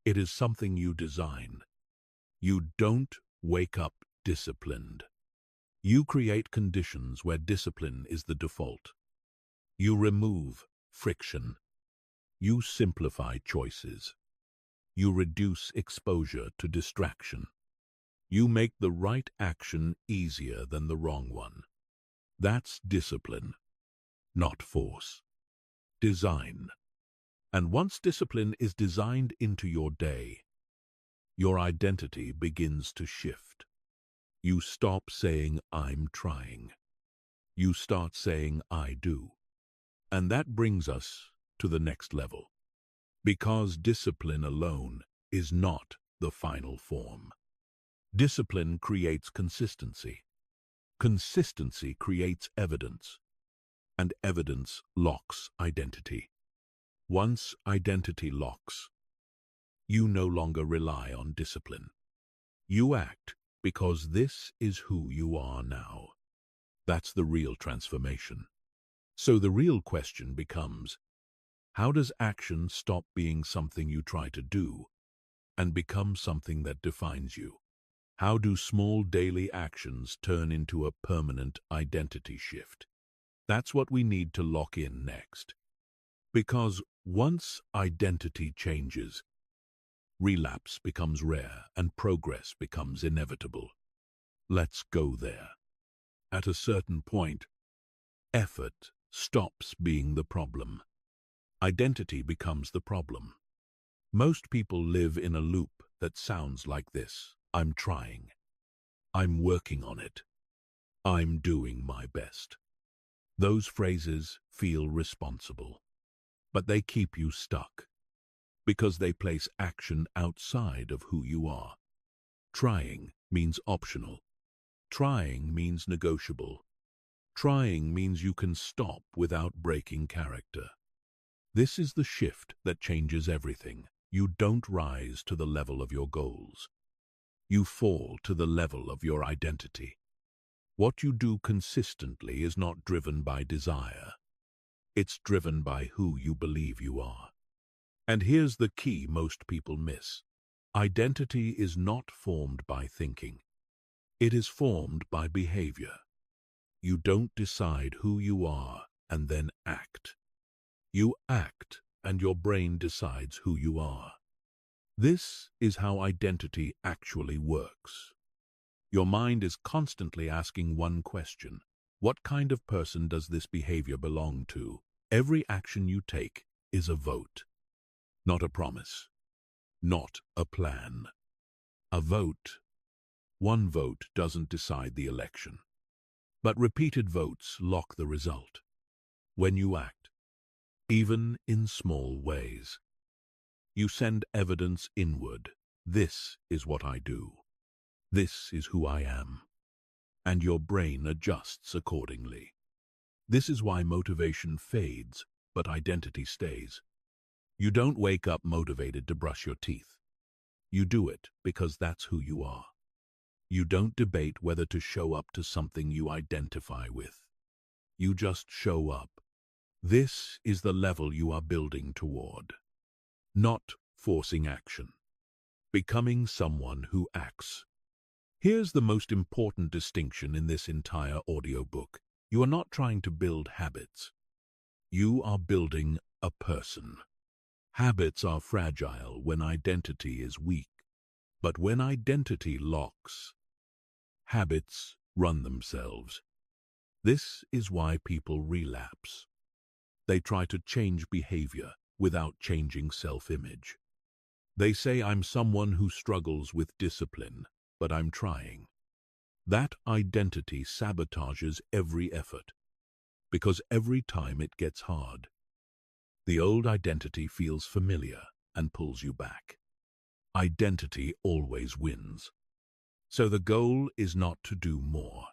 It is something you design. You don't wake up disciplined. You create conditions where discipline is the default. You remove friction. You simplify choices. You reduce exposure to distraction. You make the right action easier than the wrong one. That's discipline, not force. Design. And once discipline is designed into your day, your identity begins to shift. You stop saying, "I'm trying." You start saying, "I do." And that brings us to the next level. Because discipline alone is not the final form. Discipline creates consistency. Consistency creates evidence. And evidence locks identity. Once identity locks, you no longer rely on discipline. You act because this is who you are now. That's the real transformation. So the real question becomes, how does action stop being something you try to do and become something that defines you? How do small daily actions turn into a permanent identity shift? That's what we need to lock in next. Because once identity changes, relapse becomes rare and progress becomes inevitable. Let's go there. At a certain point, effort stops being the problem. Identity becomes the problem. Most people live in a loop that sounds like this: I'm trying. I'm working on it. I'm doing my best. Those phrases feel responsible, but they keep you stuck because they place action outside of who you are. Trying means optional. Trying means negotiable. Trying means you can stop without breaking character. This is the shift that changes everything. You don't rise to the level of your goals. You fall to the level of your identity. What you do consistently is not driven by desire. It's driven by who you believe you are. And here's the key most people miss. Identity is not formed by thinking. It is formed by behavior. You don't decide who you are and then act. You act, and your brain decides who you are. This is how identity actually works. Your mind is constantly asking one question: what kind of person does this behavior belong to? Every action you take is a vote, not a promise, not a plan. A vote. One vote doesn't decide the election, but repeated votes lock the result. When you act, even in small ways, you send evidence inward. This is what I do. This is who I am. And your brain adjusts accordingly. This is why motivation fades, but identity stays. You don't wake up motivated to brush your teeth. You do it because that's who you are. You don't debate whether to show up to something you identify with. You just show up. This is the level you are building toward. Not forcing action. Becoming someone who acts. Here's the most important distinction in this entire audiobook. You are not trying to build habits. You are building a person. Habits are fragile when identity is weak. But when identity locks, habits run themselves. This is why people relapse. They try to change behavior without changing self-image. They say, I'm someone who struggles with discipline, but I'm trying. That identity sabotages every effort, because every time it gets hard, the old identity feels familiar and pulls you back. Identity always wins. So the goal is not to do more.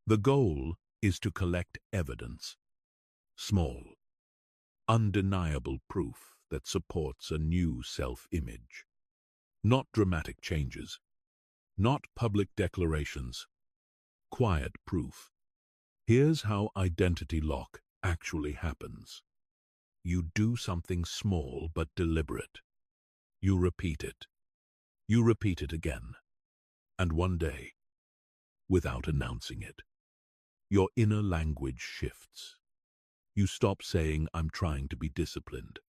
The goal is to collect evidence. Small, undeniable proof that supports a new self-image. Not dramatic changes. Not public declarations. Quiet proof. Here's how identity lock actually happens. You do something small but deliberate. You repeat it. You repeat it again. And one day, without announcing it, your inner language shifts. You stop saying, I'm trying to be disciplined.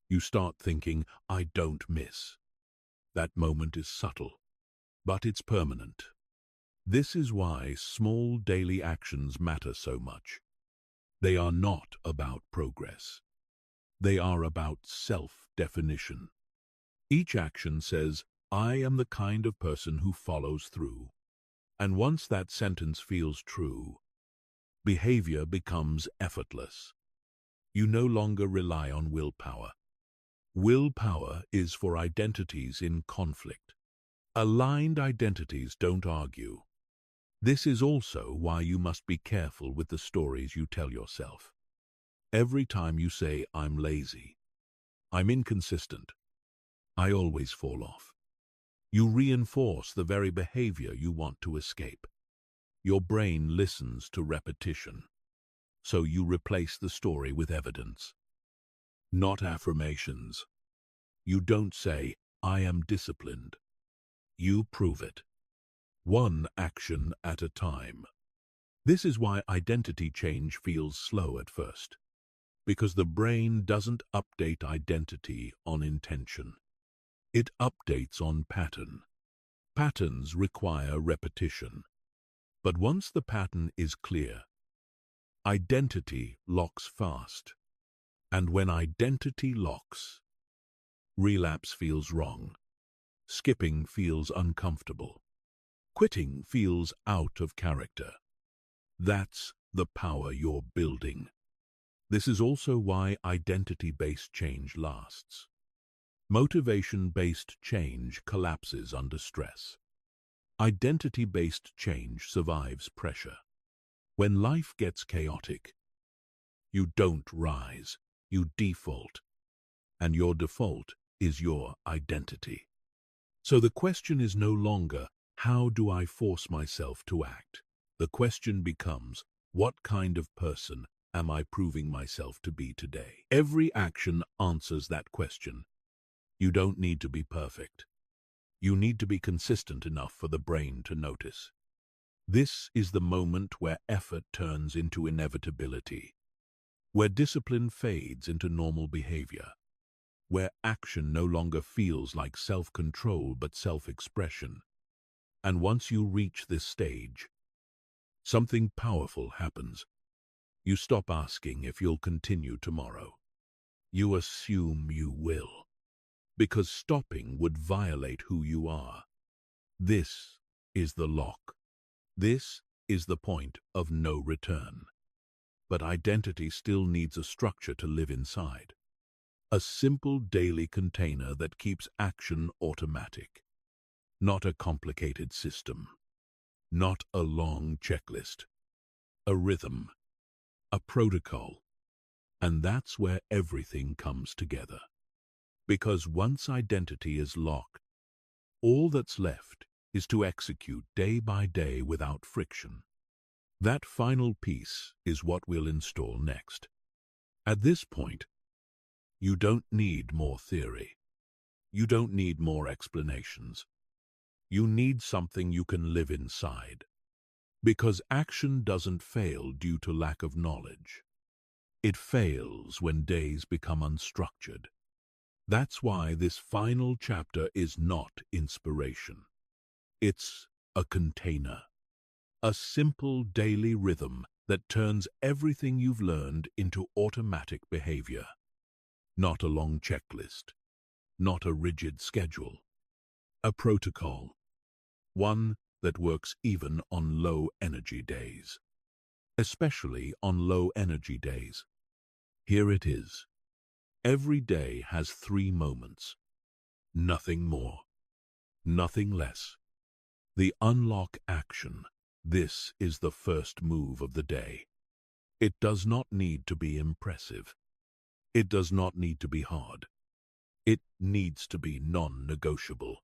You start thinking, I don't miss. That moment is subtle, but it's permanent. This is why small daily actions matter so much. They are not about progress. They are about self-definition. Each action says, I am the kind of person who follows through. And once that sentence feels true, behavior becomes effortless. You no longer rely on willpower. Willpower is for identities in conflict. Aligned identities don't argue. This is also why you must be careful with the stories you tell yourself. Every time you say, I'm lazy, I'm inconsistent, I always fall off, you reinforce the very behavior you want to escape. Your brain listens to repetition, so you replace the story with evidence. Not affirmations. You don't say, I am disciplined. You prove it. One action at a time. This is why identity change feels slow at first, because the brain doesn't update identity on intention. It updates on pattern. Patterns require repetition. But once the pattern is clear, identity locks fast. And when identity locks, relapse feels wrong. Skipping feels uncomfortable. Quitting feels out of character. That's the power you're building. This is also why identity-based change lasts. Motivation-based change collapses under stress. Identity-based change survives pressure. When life gets chaotic, you don't rise, you default. And your default is your identity. So the question is no longer, how do I force myself to act? The question becomes, what kind of person am I proving myself to be today? Every action answers that question. You don't need to be perfect. You need to be consistent enough for the brain to notice. This is the moment where effort turns into inevitability, where discipline fades into normal behavior, where action no longer feels like self-control but self-expression. And once you reach this stage, something powerful happens. You stop asking if you'll continue tomorrow. You assume you will, because stopping would violate who you are. This is the lock. This is the point of no return. But identity still needs a structure to live inside. A simple daily container that keeps action automatic. Not a complicated system. Not a long checklist. A rhythm. A protocol. And that's where everything comes together. Because once identity is locked, all that's left is to execute day by day without friction. That final piece is what we'll install next. At this point, you don't need more theory. You don't need more explanations. You need something you can live inside. Because action doesn't fail due to lack of knowledge. It fails when days become unstructured. That's why this final chapter is not inspiration. It's a container. A simple daily rhythm that turns everything you've learned into automatic behavior. Not a long checklist. Not a rigid schedule. A protocol. One that works even on low-energy days. Especially on low-energy days. Here it is. Every day has 3 moments. Nothing more. Nothing less. The unlock action. This is the first move of the day. It does not need to be impressive. It does not need to be hard. It needs to be non-negotiable.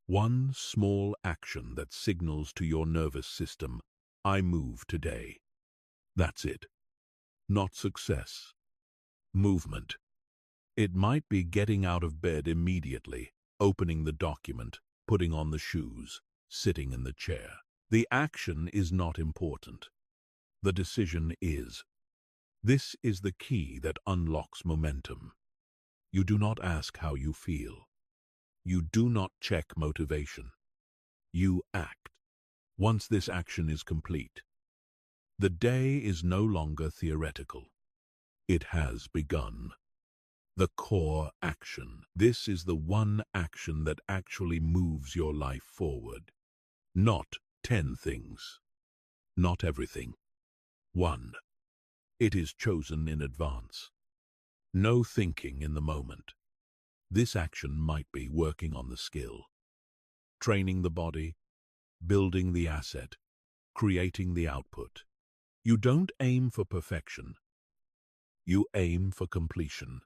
One small action that signals to your nervous system, I move today. That's it. Not success. Movement. It might be getting out of bed immediately, opening the document, putting on the shoes, sitting in the chair. The action is not important. The decision is. This is the key that unlocks momentum. You do not ask how you feel. You do not check motivation. You act. Once this action is complete, the day is no longer theoretical. It has begun. The core action. This is the one action that actually moves your life forward. Not 10 things. Not everything. 1. It is chosen in advance. No thinking in the moment. This action might be working on the skill, training the body, building the asset, creating the output. You don't aim for perfection. You aim for completion.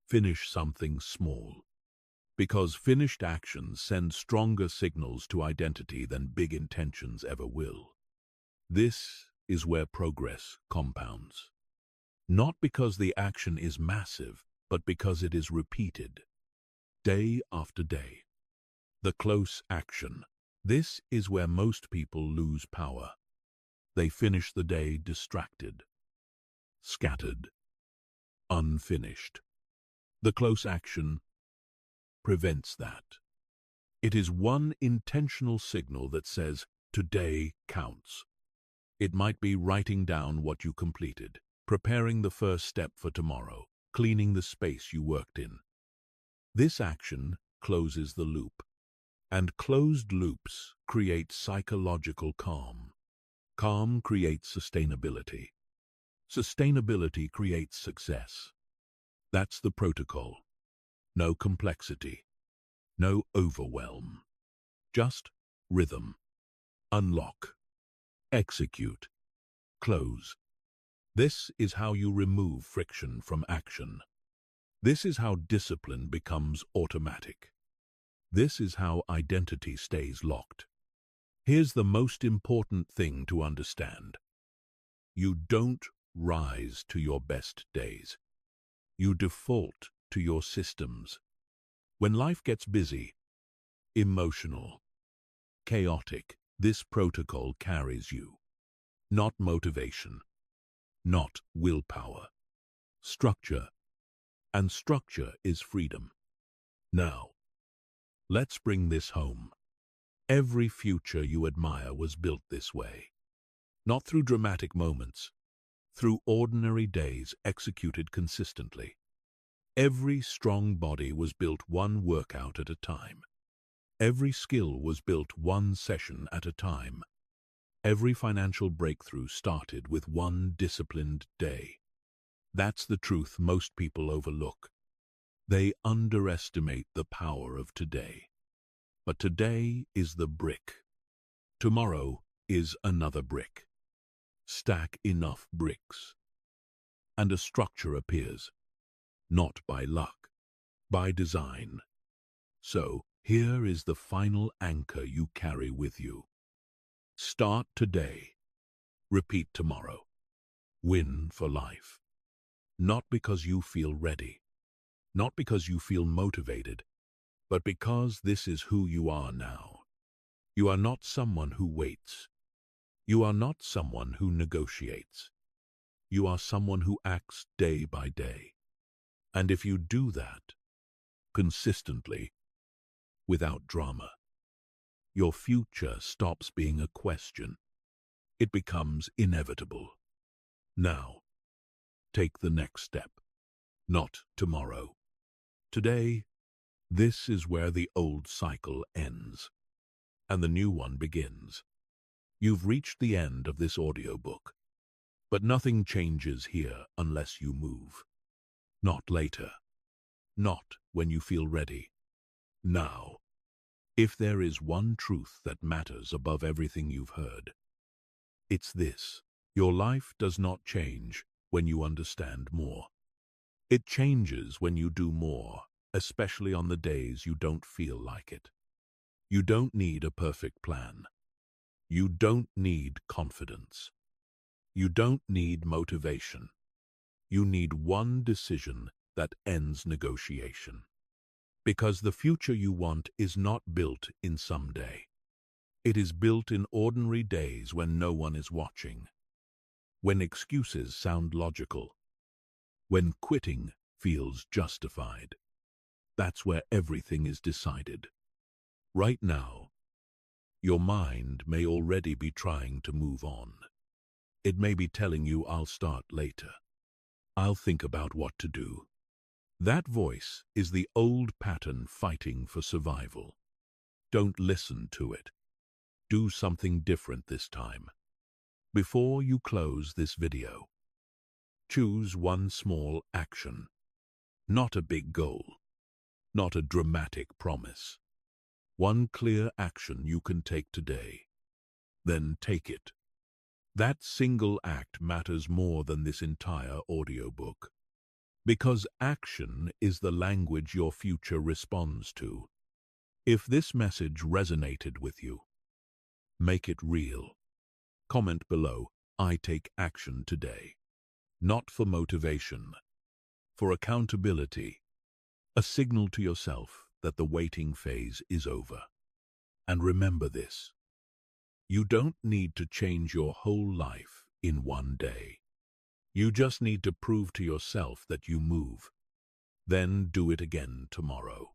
Finish something small. Because finished actions send stronger signals to identity than big intentions ever will. This is where progress compounds. Not because the action is massive, but because it is repeated, day after day. The close action. This is where most people lose power. They finish the day distracted, scattered, unfinished. The close action prevents that. It is one intentional signal that says, today counts. It might be writing down what you completed, preparing the first step for tomorrow, cleaning the space you worked in. This action closes the loop, and closed loops create psychological calm. Calm creates sustainability. Sustainability creates success. That's the protocol. No complexity, no overwhelm. Just rhythm. Unlock. Execute. Close. This is how you remove friction from action. This is how discipline becomes automatic. This is how identity stays locked. Here's the most important thing to understand. You don't rise to your best days. You default to your systems. When life gets busy, emotional, chaotic. This protocol carries you. Not motivation, not willpower. Structure, and structure is freedom. Now, let's bring this home. Every future you admire was built this way. Not through dramatic moments, through ordinary days executed consistently. Every strong body was built one workout at a time. Every skill was built one session at a time. Every financial breakthrough started with one disciplined day. That's the truth most people overlook. They underestimate the power of today. But today is the brick. Tomorrow is another brick. Stack enough bricks, and a structure appears, not by luck, by design. So, here is the final anchor you carry with you. Start today. Repeat tomorrow. Win for life. Not because you feel ready, not because you feel motivated, but because this is who you are now. You are not someone who waits. You are not someone who negotiates. You are someone who acts day by day. And if you do that, consistently, without drama, your future stops being a question. It becomes inevitable. Now, take the next step. Not tomorrow. Today, this is where the old cycle ends, and the new one begins. You've reached the end of this audiobook, but nothing changes here unless you move. Not later. Not when you feel ready. Now. If there is one truth that matters above everything you've heard, it's this. Your life does not change when you understand more. It changes when you do more, especially on the days you don't feel like it. You don't need a perfect plan. You don't need confidence. You don't need motivation. You need one decision that ends negotiation. Because the future you want is not built in some day. It is built in ordinary days when no one is watching. When excuses sound logical. When quitting feels justified. That's where everything is decided. Right now, your mind may already be trying to move on. It may be telling you, I'll start later. I'll think about what to do. That voice is the old pattern fighting for survival. Don't listen to it. Do something different this time. Before you close this video, choose one small action. Not a big goal. Not a dramatic promise. One clear action you can take today. Then take it. That single act matters more than this entire audiobook. Because action is the language your future responds to. If this message resonated with you, make it real. Comment below, I take action today. Not for motivation, for accountability. A signal to yourself that the waiting phase is over. And remember this. You don't need to change your whole life in one day. You just need to prove to yourself that you move. Then do it again tomorrow.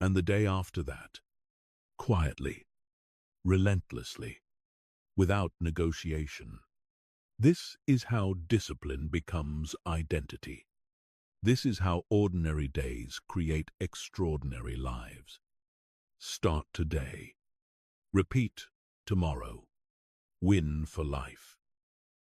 And the day after that. Quietly. Relentlessly. Without negotiation. This is how discipline becomes identity. This is how ordinary days create extraordinary lives. Start today. Repeat tomorrow. Win for life.